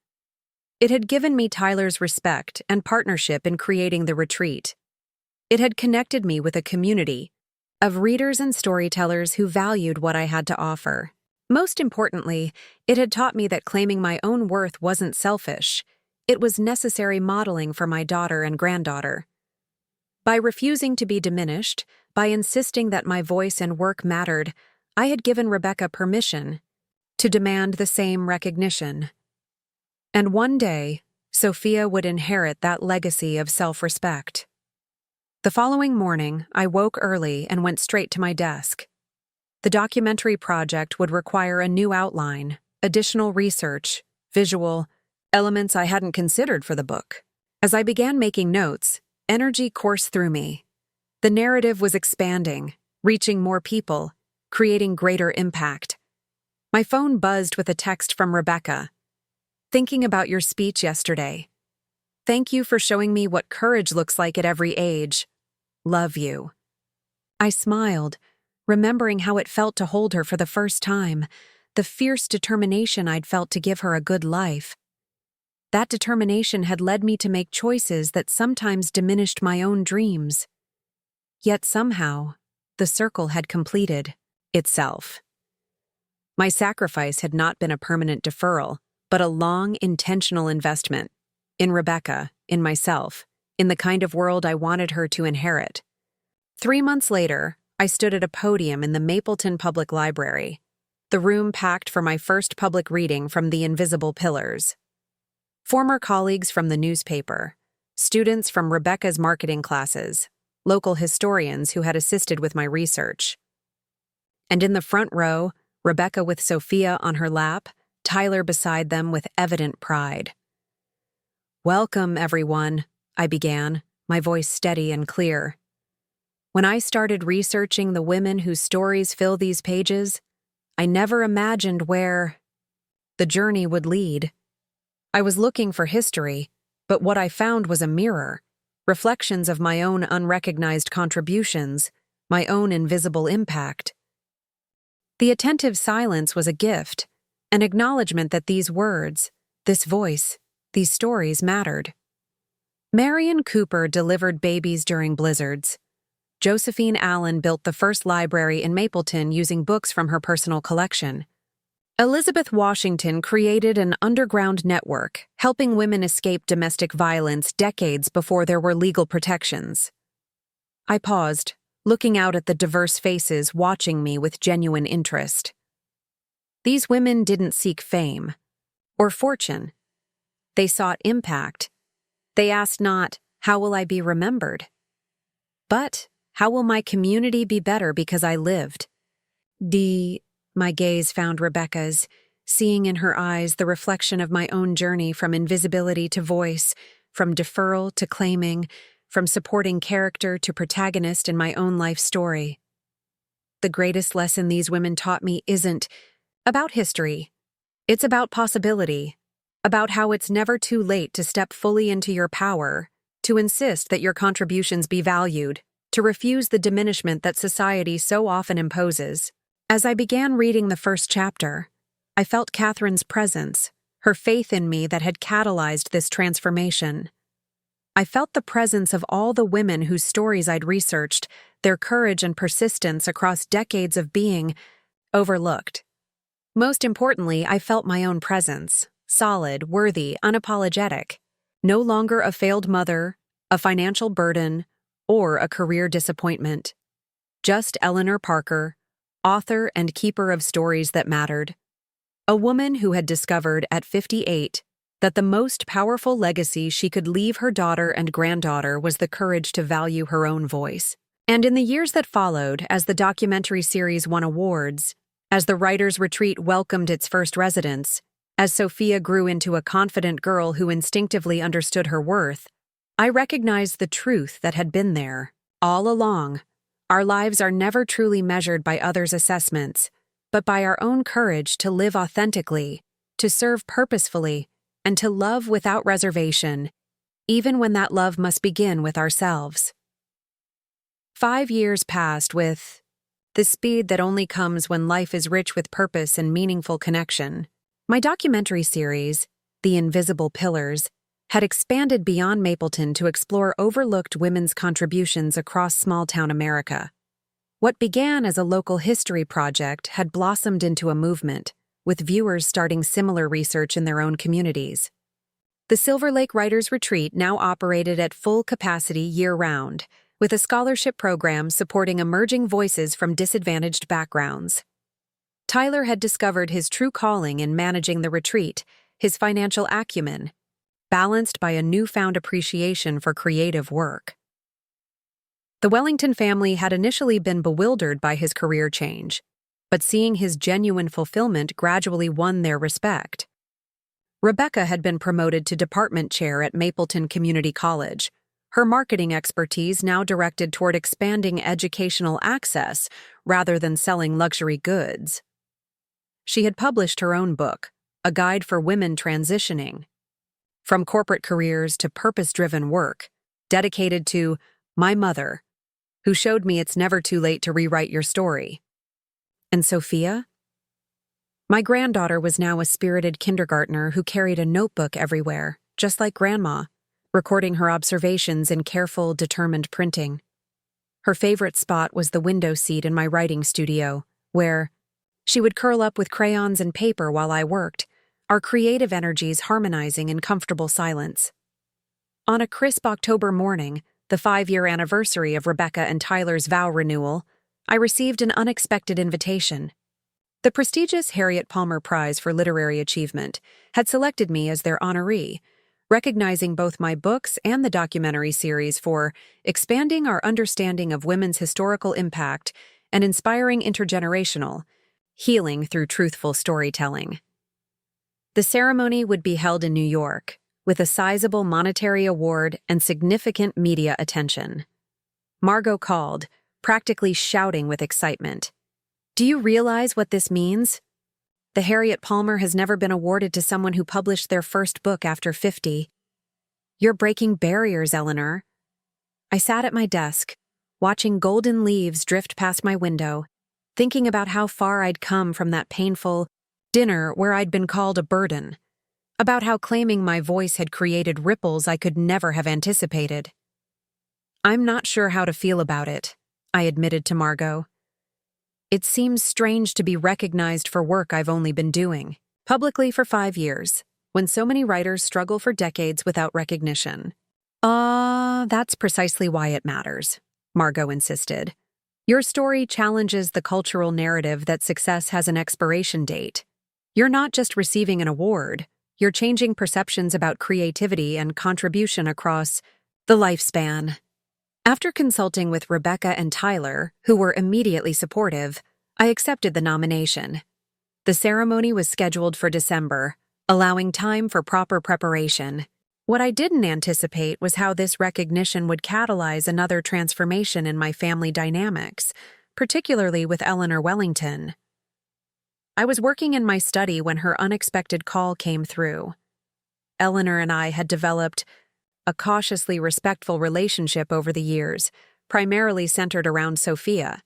It had given me Tyler's respect and partnership in creating the retreat. It had connected me with a community of readers and storytellers who valued what I had to offer. Most importantly, it had taught me that claiming my own worth wasn't selfish. It was necessary modeling for my daughter and granddaughter. By refusing to be diminished, by insisting that my voice and work mattered, I had given Rebecca permission to demand the same recognition. And one day, Sophia would inherit that legacy of self-respect. The following morning, I woke early and went straight to my desk. The documentary project would require a new outline, additional research, visual elements I hadn't considered for the book. As I began making notes, energy coursed through me. The narrative was expanding, reaching more people, creating greater impact. My phone buzzed with a text from Rebecca. "Thinking about your speech yesterday. Thank you for showing me what courage looks like at every age. Love you." I smiled, remembering how it felt to hold her for the first time, the fierce determination I'd felt to give her a good life. That determination had led me to make choices that sometimes diminished my own dreams. Yet somehow, the circle had completed itself. My sacrifice had not been a permanent deferral, but a long, intentional investment. In Rebecca, in myself, in the kind of world I wanted her to inherit. 3 months later, I stood at a podium in the Mapleton Public Library, the room packed for my first public reading from The Invisible Pillars. Former colleagues from the newspaper, students from Rebecca's marketing classes, local historians who had assisted with my research. And in the front row, Rebecca with Sophia on her lap, Tyler beside them with evident pride. "Welcome, everyone," I began, my voice steady and clear. When I started researching the women whose stories fill these pages, I never imagined where the journey would lead. I was looking for history, but what I found was a mirror, reflections of my own unrecognized contributions, my own invisible impact. The attentive silence was a gift, an acknowledgement that these words, this voice, these stories mattered. Marion Cooper delivered babies during blizzards. Josephine Allen built the first library in Mapleton using books from her personal collection. Elizabeth Washington created an underground network, helping women escape domestic violence decades before there were legal protections. I paused, looking out at the diverse faces watching me with genuine interest. These women didn't seek fame or fortune. They sought impact. They asked not, "How will I be remembered?" but, "How will my community be better because I lived?" My gaze found Rebecca's, seeing in her eyes the reflection of my own journey from invisibility to voice, from deferral to claiming, from supporting character to protagonist in my own life story. The greatest lesson these women taught me isn't about history. It's about possibility, about how it's never too late to step fully into your power, to insist that your contributions be valued, to refuse the diminishment that society so often imposes. As I began reading the first chapter, I felt Catherine's presence, her faith in me that had catalyzed this transformation. I felt the presence of all the women whose stories I'd researched, their courage and persistence across decades of being overlooked. Most importantly, I felt my own presence, solid, worthy, unapologetic, no longer a failed mother, a financial burden, or a career disappointment. Just Eleanor Parker, author and keeper of stories that mattered. A woman who had discovered at 58 that the most powerful legacy she could leave her daughter and granddaughter was the courage to value her own voice. And in the years that followed, as the documentary series won awards, as the writers' retreat welcomed its first residents, as Sophia grew into a confident girl who instinctively understood her worth, I recognized the truth that had been there all along. Our lives are never truly measured by others' assessments, but by our own courage to live authentically, to serve purposefully, and to love without reservation, even when that love must begin with ourselves. 5 years passed with the speed that only comes when life is rich with purpose and meaningful connection. My documentary series, The Invisible Pillars, had expanded beyond Mapleton to explore overlooked women's contributions across small-town America. What began as a local history project had blossomed into a movement, with viewers starting similar research in their own communities. The Silver Lake Writers' Retreat now operated at full capacity year-round, with a scholarship program supporting emerging voices from disadvantaged backgrounds. Tyler had discovered his true calling in managing the retreat, his financial acumen, balanced by a newfound appreciation for creative work. The Wellington family had initially been bewildered by his career change, but seeing his genuine fulfillment gradually won their respect. Rebecca had been promoted to department chair at Mapleton Community College, her marketing expertise now directed toward expanding educational access rather than selling luxury goods. She had published her own book, A Guide for Women Transitioning, from corporate careers to purpose-driven work, dedicated to my mother, who showed me it's never too late to rewrite your story. And Sophia? My granddaughter was now a spirited kindergartner who carried a notebook everywhere, just like Grandma, recording her observations in careful, determined printing. Her favorite spot was the window seat in my writing studio, where she would curl up with crayons and paper while I worked, our creative energies harmonizing in comfortable silence. On a crisp October morning, the 5-year anniversary of Rebecca and Tyler's vow renewal, I received an unexpected invitation. The prestigious Harriet Palmer Prize for Literary Achievement had selected me as their honoree, recognizing both my books and the documentary series for expanding our understanding of women's historical impact and inspiring intergenerational healing through truthful storytelling. The ceremony would be held in New York, with a sizable monetary award and significant media attention. Margot called, practically shouting with excitement. "Do you realize what this means? The Harriet Palmer has never been awarded to someone who published their first book after 50. You're breaking barriers, Eleanor." I sat at my desk, watching golden leaves drift past my window, thinking about how far I'd come from that painful dinner where I'd been called a burden, about how claiming my voice had created ripples I could never have anticipated. "I'm not sure how to feel about it," I admitted to Margot. It seems strange to be recognized for work I've only been doing publicly for 5 years, when so many writers struggle for decades without recognition. That's precisely why it matters, Margot insisted. Your story challenges the cultural narrative that success has an expiration date. You're not just receiving an award, you're changing perceptions about creativity and contribution across the lifespan. After consulting with Rebecca and Tyler, who were immediately supportive, I accepted the nomination. The ceremony was scheduled for December, allowing time for proper preparation. What I didn't anticipate was how this recognition would catalyze another transformation in my family dynamics, particularly with Eleanor Wellington. I was working in my study when her unexpected call came through. Eleanor and I had developed a cautiously respectful relationship over the years, primarily centered around Sophia.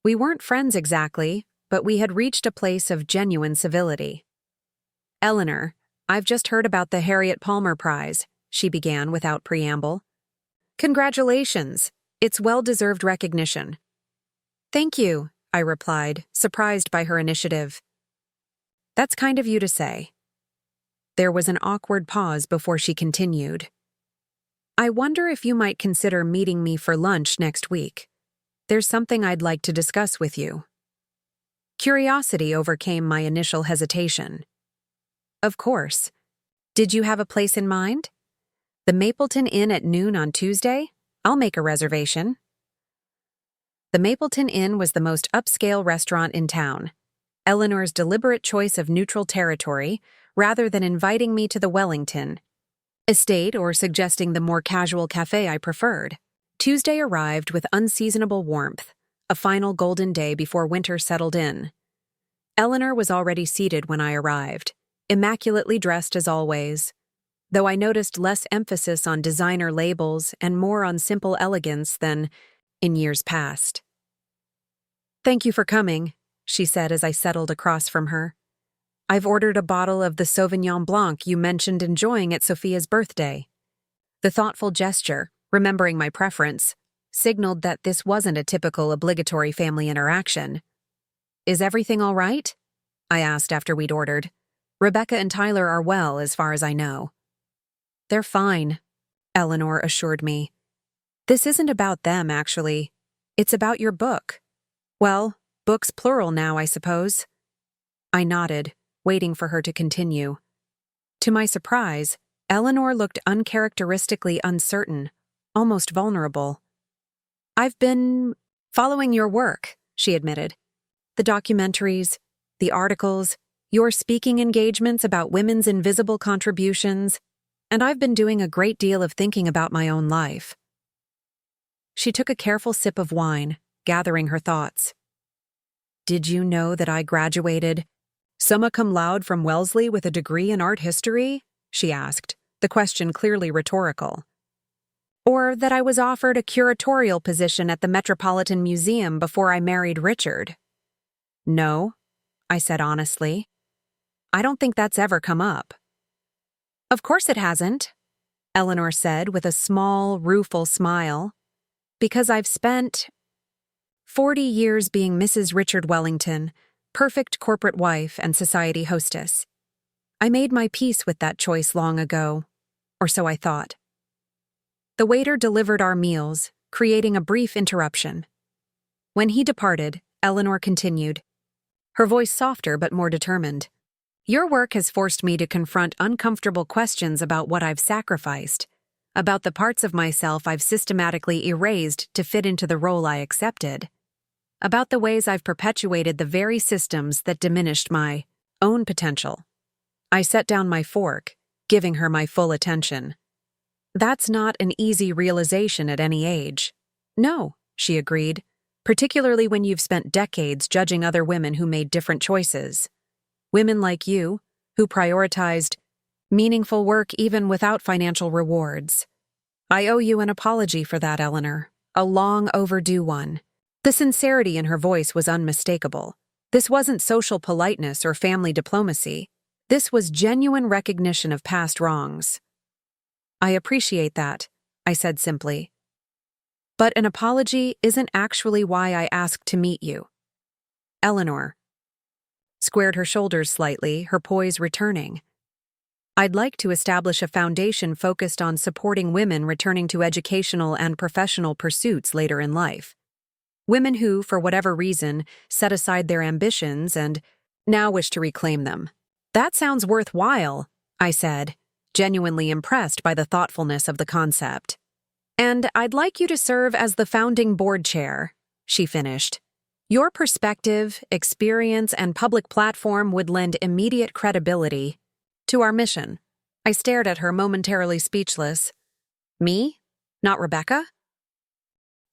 We weren't friends exactly, but we had reached a place of genuine civility. "Eleanor, I've just heard about the Harriet Palmer Prize," she began without preamble. "Congratulations. It's well-deserved recognition." "Thank you," I replied, surprised by her initiative. "That's kind of you to say." There was an awkward pause before she continued. "I wonder if you might consider meeting me for lunch next week. There's something I'd like to discuss with you." Curiosity overcame my initial hesitation. "Of course. Did you have a place in mind?" "The Mapleton Inn at noon on Tuesday? I'll make a reservation." The Mapleton Inn was the most upscale restaurant in town. Eleanor's deliberate choice of neutral territory, rather than inviting me to the Wellington estate or suggesting the more casual cafe I preferred. Tuesday arrived with unseasonable warmth, a final golden day before winter settled in. Eleanor was already seated when I arrived, immaculately dressed as always, though I noticed less emphasis on designer labels and more on simple elegance than in years past. "Thank you for coming," she said as I settled across from her. "I've ordered a bottle of the Sauvignon Blanc you mentioned enjoying at Sophia's birthday." The thoughtful gesture, remembering my preference, signaled that this wasn't a typical obligatory family interaction. "Is everything all right?" I asked after we'd ordered. "Rebecca and Tyler are well, as far as I know." "They're fine," Eleanor assured me. "This isn't about them, actually. It's about your book. Well, books plural now, I suppose." I nodded, waiting for her to continue. To my surprise, Eleanor looked uncharacteristically uncertain, almost vulnerable. "I've been following your work," she admitted. "The documentaries, the articles, your speaking engagements about women's invisible contributions, and I've been doing a great deal of thinking about my own life." She took a careful sip of wine, gathering her thoughts. "Did you know that I graduated summa cum laude from Wellesley with a degree in art history?" she asked, the question clearly rhetorical. "Or that I was offered a curatorial position at the Metropolitan Museum before I married Richard?" "No," I said honestly. "I don't think that's ever come up." "Of course it hasn't," Eleanor said with a small, rueful smile. "Because I've spent 40 years being Mrs. Richard Wellington, perfect corporate wife and society hostess. I made my peace with that choice long ago, or so I thought." The waiter delivered our meals, creating a brief interruption. When he departed, Eleanor continued, her voice softer but more determined. "Your work has forced me to confront uncomfortable questions about what I've sacrificed, about the parts of myself I've systematically erased to fit into the role I accepted, about the ways I've perpetuated the very systems that diminished my own potential." I set down my fork, giving her my full attention. "That's not an easy realization at any age." "No," she agreed, "particularly when you've spent decades judging other women who made different choices. Women like you, who prioritized meaningful work even without financial rewards. I owe you an apology for that, Eleanor, a long overdue one." The sincerity in her voice was unmistakable. This wasn't social politeness or family diplomacy. This was genuine recognition of past wrongs. "I appreciate that," I said simply. "But an apology isn't actually why I asked to meet you." Eleanor squared her shoulders slightly, her poise returning. I'd like to establish a foundation focused on supporting women returning to educational and professional pursuits later in life. Women who, for whatever reason, set aside their ambitions and now wish to reclaim them. That sounds worthwhile, I said, genuinely impressed by the thoughtfulness of the concept. And I'd like you to serve as the founding board chair, she finished. Your perspective, experience, and public platform would lend immediate credibility to our mission. I stared at her, momentarily speechless. Me? Not Rebecca?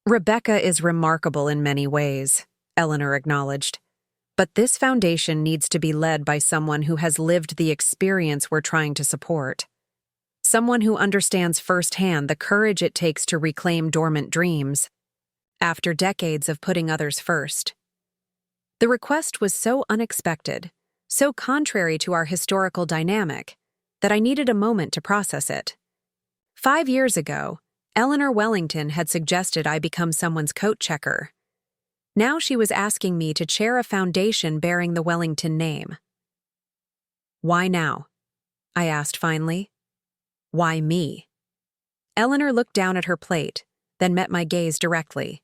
Rebecca is remarkable in many ways, Eleanor acknowledged. But this foundation needs to be led by someone who has lived the experience we're trying to support. Someone who understands firsthand the courage it takes to reclaim dormant dreams after decades of putting others first. The request was so unexpected, so contrary to our historical dynamic, that I needed a moment to process it. 5 years ago, Eleanor Wellington had suggested I become someone's coat checker. Now she was asking me to chair a foundation bearing the Wellington name. Why now? I asked finally. Why me? Eleanor looked down at her plate, then met my gaze directly.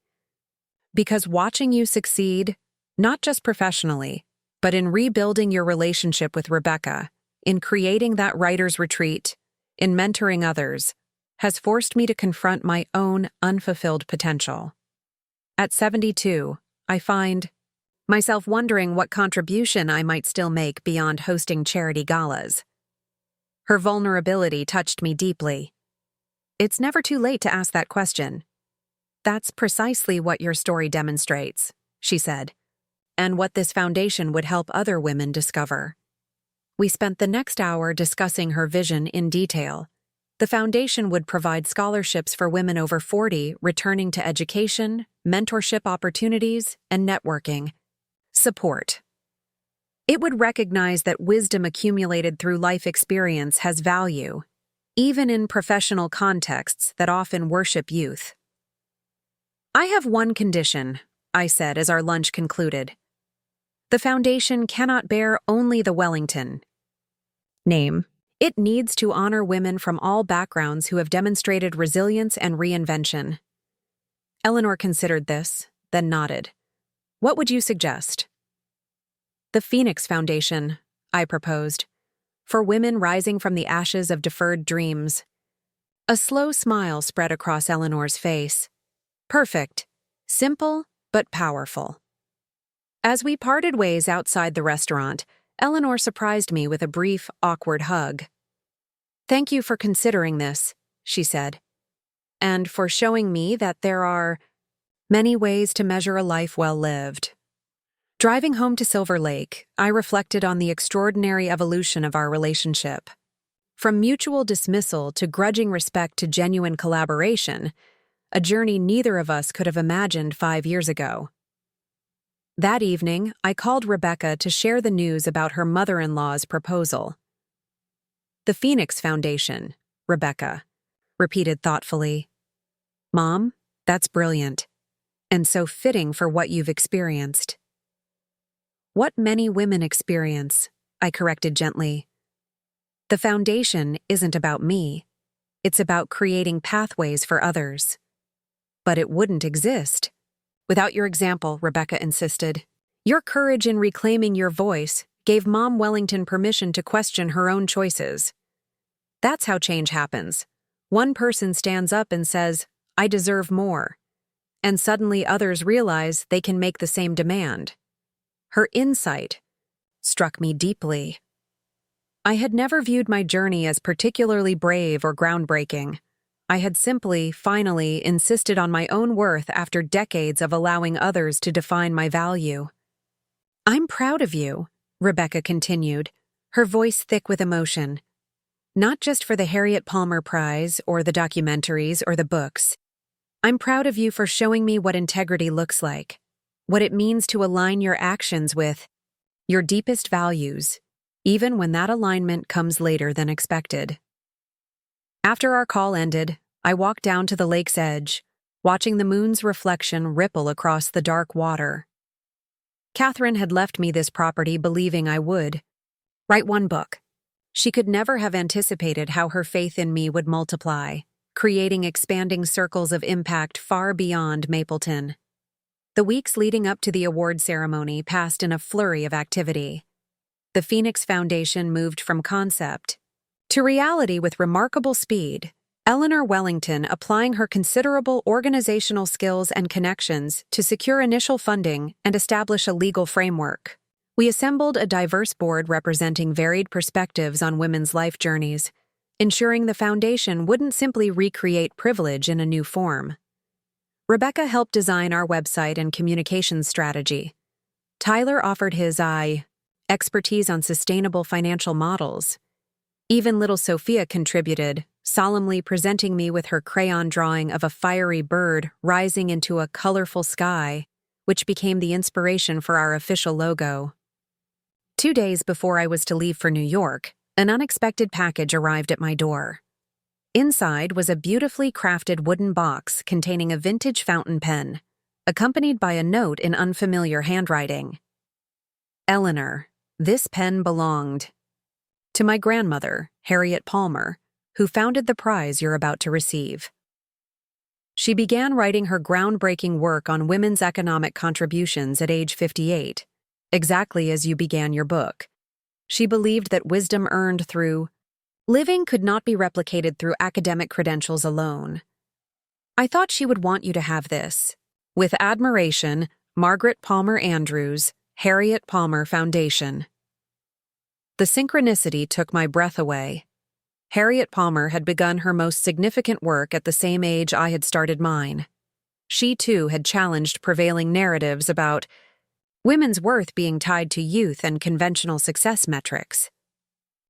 Because watching you succeed, not just professionally, but in rebuilding your relationship with Rebecca, in creating that writer's retreat, in mentoring others, has forced me to confront my own unfulfilled potential. At 72, I find myself wondering what contribution I might still make beyond hosting charity galas. Her vulnerability touched me deeply. It's never too late to ask that question. That's precisely what your story demonstrates, she said, and what this foundation would help other women discover. We spent the next hour discussing her vision in detail. The foundation would provide scholarships for women over 40 returning to education, mentorship opportunities, and networking. Support. It would recognize that wisdom accumulated through life experience has value, even in professional contexts that often worship youth. I have one condition, I said as our lunch concluded. The foundation cannot bear only the Wellington name. It needs to honor women from all backgrounds who have demonstrated resilience and reinvention. Eleanor considered this, then nodded. What would you suggest? The Phoenix Foundation, I proposed, for women rising from the ashes of deferred dreams. A slow smile spread across Eleanor's face. Perfect. Simple, but powerful. As we parted ways outside the restaurant, Eleanor surprised me with a brief, awkward hug. Thank you for considering this, she said, and for showing me that there are many ways to measure a life well lived. Driving home to Silver Lake, I reflected on the extraordinary evolution of our relationship. From mutual dismissal to grudging respect to genuine collaboration, a journey neither of us could have imagined 5 years ago. That evening, I called Rebecca to share the news about her mother-in-law's proposal. The Phoenix Foundation, Rebecca repeated thoughtfully. Mom, that's brilliant, and so fitting for what you've experienced. What many women experience, I corrected gently. The foundation isn't about me. It's about creating pathways for others. But it wouldn't exist without your example, Rebecca insisted. Your courage in reclaiming your voice gave Mom Wellington permission to question her own choices. That's how change happens. One person stands up and says, I deserve more. And suddenly others realize they can make the same demand. Her insight struck me deeply. I had never viewed my journey as particularly brave or groundbreaking. I had simply, finally, insisted on my own worth after decades of allowing others to define my value. I'm proud of you, Rebecca continued, her voice thick with emotion. Not just for the Harriet Palmer Prize or the documentaries or the books. I'm proud of you for showing me what integrity looks like, what it means to align your actions with your deepest values, even when that alignment comes later than expected. After our call ended, I walked down to the lake's edge, watching the moon's reflection ripple across the dark water. Catherine had left me this property believing I would write one book. She could never have anticipated how her faith in me would multiply, creating expanding circles of impact far beyond Mapleton. The weeks leading up to the award ceremony passed in a flurry of activity. The Phoenix Foundation moved from concept to reality with remarkable speed, Eleanor Wellington applying her considerable organizational skills and connections to secure initial funding and establish a legal framework. We assembled a diverse board representing varied perspectives on women's life journeys, ensuring the foundation wouldn't simply recreate privilege in a new form. Rebecca helped design our website and communications strategy. Tyler offered his expertise on sustainable financial models. Even little Sophia contributed, solemnly presenting me with her crayon drawing of a fiery bird rising into a colorful sky, which became the inspiration for our official logo. 2 days before I was to leave for New York, an unexpected package arrived at my door. Inside was a beautifully crafted wooden box containing a vintage fountain pen, accompanied by a note in unfamiliar handwriting. Eleanor, this pen belonged to my grandmother, Harriet Palmer, who founded the prize you're about to receive. She began writing her groundbreaking work on women's economic contributions at age 58, exactly as you began your book. She believed that wisdom earned through living could not be replicated through academic credentials alone. I thought she would want you to have this. With admiration, Margaret Palmer Andrews, Harriet Palmer Foundation. The synchronicity took my breath away. Harriet Palmer had begun her most significant work at the same age I had started mine. She, too, had challenged prevailing narratives about women's worth being tied to youth and conventional success metrics.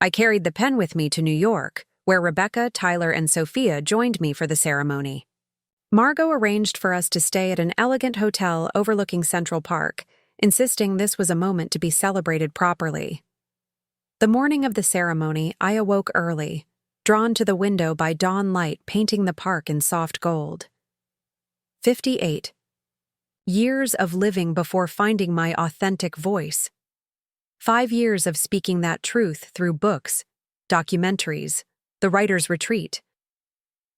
I carried the pen with me to New York, where Rebecca, Tyler, and Sophia joined me for the ceremony. Margot arranged for us to stay at an elegant hotel overlooking Central Park, insisting this was a moment to be celebrated properly. The morning of the ceremony, I awoke early, drawn to the window by dawn light painting the park in soft gold. 58. Years of living before finding my authentic voice. 5 years of speaking that truth through books, documentaries, the writer's retreat.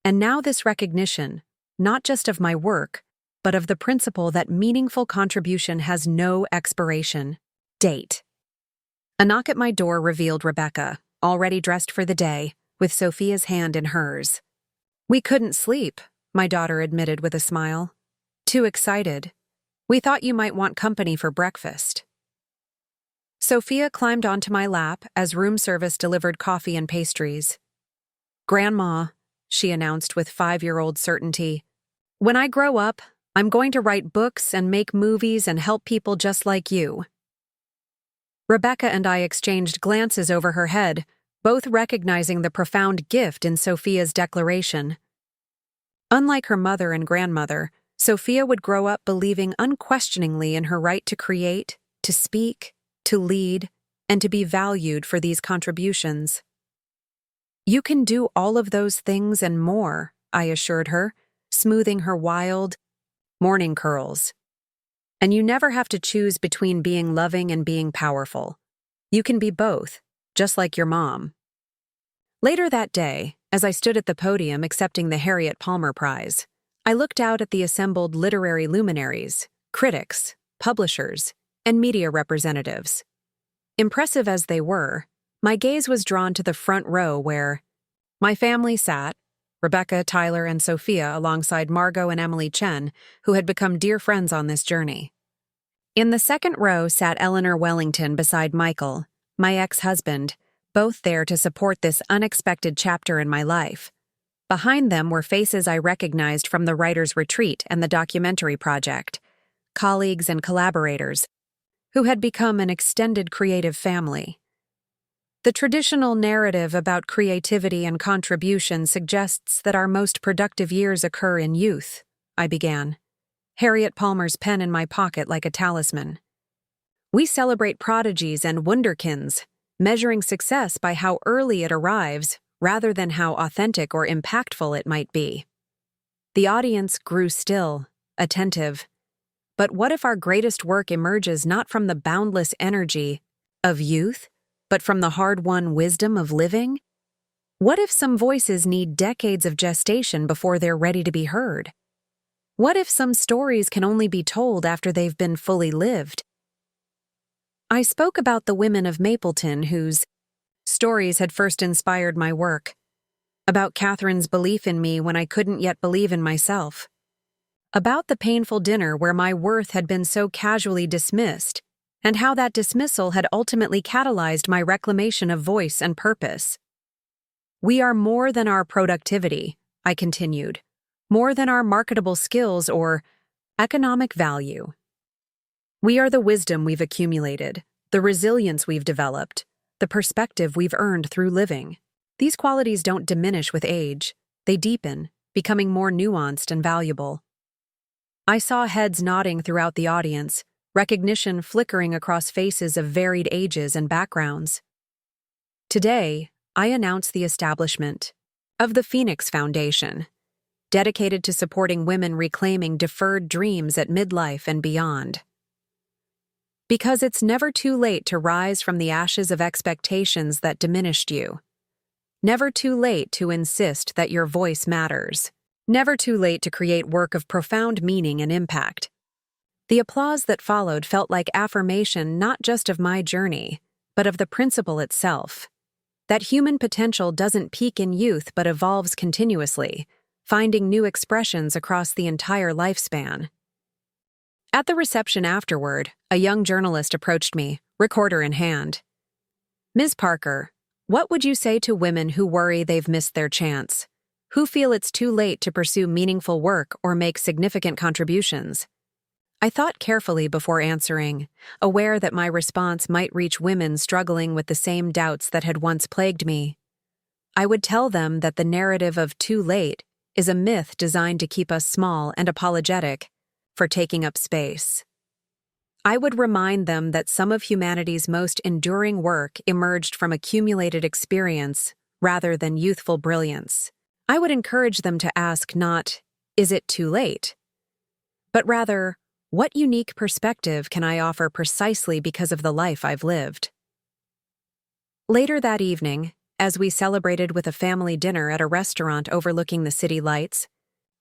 And now this recognition, not just of my work, but of the principle that meaningful contribution has no expiration date. A knock at my door revealed Rebecca, already dressed for the day, with Sophia's hand in hers. "We couldn't sleep," my daughter admitted with a smile. "Too excited. We thought you might want company for breakfast." Sophia climbed onto my lap as room service delivered coffee and pastries. "Grandma," she announced with 5-year-old certainty, "when I grow up, I'm going to write books and make movies and help people just like you." Rebecca and I exchanged glances over her head, both recognizing the profound gift in Sophia's declaration. Unlike her mother and grandmother, Sophia would grow up believing unquestioningly in her right to create, to speak, to lead, and to be valued for these contributions. "You can do all of those things and more," I assured her, smoothing her wild, morning curls. "And you never have to choose between being loving and being powerful. You can be both, just like your mom." Later that day, as I stood at the podium accepting the Harriet Palmer Prize, I looked out at the assembled literary luminaries, critics, publishers, and media representatives. Impressive as they were, my gaze was drawn to the front row where my family sat, Rebecca, Tyler, and Sophia alongside Margot and Emily Chen, who had become dear friends on this journey. In the second row sat Eleanor Wellington beside Michael, my ex-husband, both there to support this unexpected chapter in my life. Behind them were faces I recognized from the writer's retreat and the documentary project, colleagues and collaborators, who had become an extended creative family. The traditional narrative about creativity and contribution suggests that our most productive years occur in youth, I began, Harriet Palmer's pen in my pocket like a talisman. "We celebrate prodigies and wunderkinds, measuring success by how early it arrives rather than how authentic or impactful it might be." The audience grew still, attentive, But what if our greatest work emerges not from the boundless energy of youth, but from the hard-won wisdom of living? What if some voices need decades of gestation before they're ready to be heard? What if some stories can only be told after they've been fully lived? I spoke about the women of Mapleton whose stories had first inspired my work, about Catherine's belief in me when I couldn't yet believe in myself, about the painful dinner where my worth had been so casually dismissed, and how that dismissal had ultimately catalyzed my reclamation of voice and purpose. We are more than our productivity, I continued, more than our marketable skills or economic value. We are the wisdom we've accumulated, the resilience we've developed, the perspective we've earned through living. These qualities don't diminish with age, they deepen, becoming more nuanced and valuable. I saw heads nodding throughout the audience, recognition flickering across faces of varied ages and backgrounds. Today, I announce the establishment of the Phoenix Foundation, dedicated to supporting women reclaiming deferred dreams at midlife and beyond. Because it's never too late to rise from the ashes of expectations that diminished you. Never too late to insist that your voice matters. Never too late to create work of profound meaning and impact. The applause that followed felt like affirmation not just of my journey, but of the principle itself. That human potential doesn't peak in youth but evolves continuously, finding new expressions across the entire lifespan. At the reception afterward, a young journalist approached me, recorder in hand. "Ms. Parker, what would you say to women who worry they've missed their chance? Who feel it's too late to pursue meaningful work or make significant contributions?" I thought carefully before answering, aware that my response might reach women struggling with the same doubts that had once plagued me. I would tell them that the narrative of too late is a myth designed to keep us small and apologetic for taking up space. I would remind them that some of humanity's most enduring work emerged from accumulated experience rather than youthful brilliance. I would encourage them to ask not, "Is it too late?" but rather, "What unique perspective can I offer precisely because of the life I've lived?" Later that evening, as we celebrated with a family dinner at a restaurant overlooking the city lights,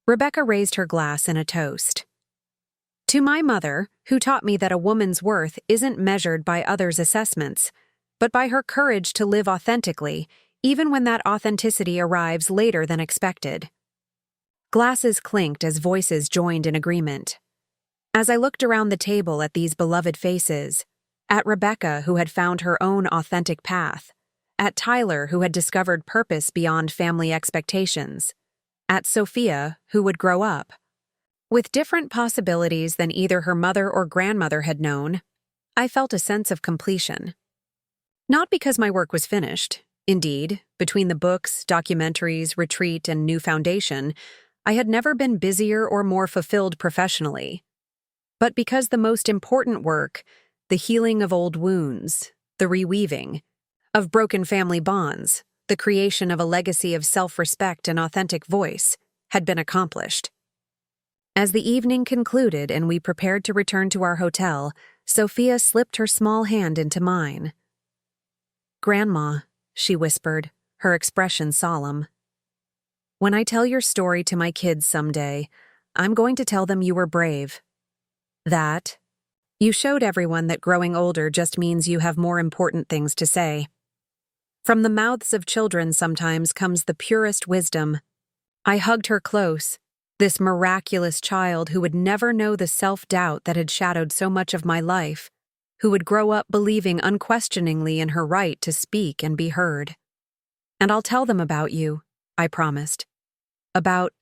Rebecca raised her glass in a toast. "To my mother, who taught me that a woman's worth isn't measured by others' assessments, but by her courage to live authentically, even when that authenticity arrives later than expected." Glasses clinked as voices joined in agreement. As I looked around the table at these beloved faces, at Rebecca, who had found her own authentic path, at Tyler, who had discovered purpose beyond family expectations, at Sophia, who would grow up with different possibilities than either her mother or grandmother had known, I felt a sense of completion. Not because my work was finished. Indeed, between the books, documentaries, retreat, and new foundation, I had never been busier or more fulfilled professionally. But because the most important work, the healing of old wounds, the reweaving of broken family bonds, the creation of a legacy of self-respect and authentic voice, had been accomplished. As the evening concluded and we prepared to return to our hotel, Sophia slipped her small hand into mine. "Grandma," she whispered, her expression solemn, "when I tell your story to my kids someday, I'm going to tell them you were brave. That you showed everyone that growing older just means you have more important things to say. From the mouths of children sometimes comes the purest wisdom." I hugged her close, this miraculous child who would never know the self-doubt that had shadowed so much of my life, who would grow up believing unquestioningly in her right to speak and be heard. "And I'll tell them about you," I promised. "About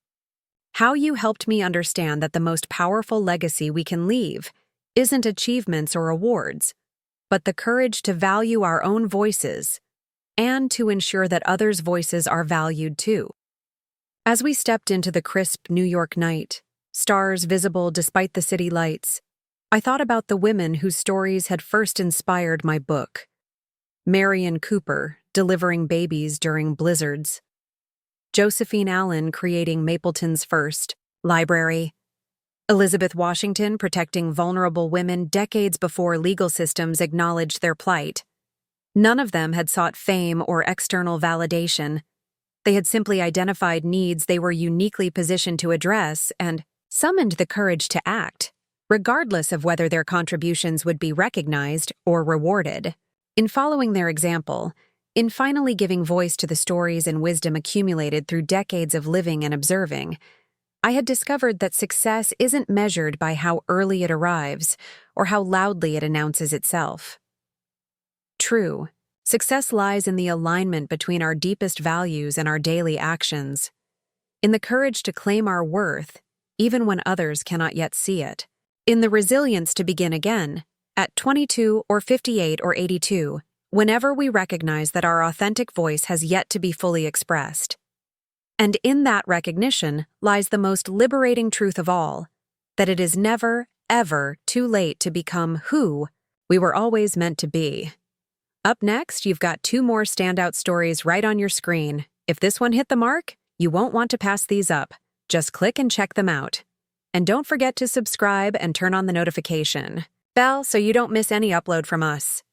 how you helped me understand that the most powerful legacy we can leave isn't achievements or awards, but the courage to value our own voices and to ensure that others' voices are valued too." As we stepped into the crisp New York night, stars visible despite the city lights, I thought about the women whose stories had first inspired my book. Marion Cooper, delivering babies during blizzards. Josephine Allen creating Mapleton's first library. Elizabeth Washington protecting vulnerable women decades before legal systems acknowledged their plight. None of them had sought fame or external validation. They had simply identified needs they were uniquely positioned to address and summoned the courage to act, regardless of whether their contributions would be recognized or rewarded. In following their example, in finally giving voice to the stories and wisdom accumulated through decades of living and observing, I had discovered that success isn't measured by how early it arrives or how loudly it announces itself. True, success lies in the alignment between our deepest values and our daily actions, in the courage to claim our worth, even when others cannot yet see it, in the resilience to begin again, at 22 or 58 or 82, whenever we recognize that our authentic voice has yet to be fully expressed. And in that recognition lies the most liberating truth of all, that it is never, ever too late to become who we were always meant to be. Up next, you've got 2 more standout stories right on your screen. If this one hit the mark, you won't want to pass these up. Just click and check them out. And don't forget to subscribe and turn on the notification bell so you don't miss any upload from us.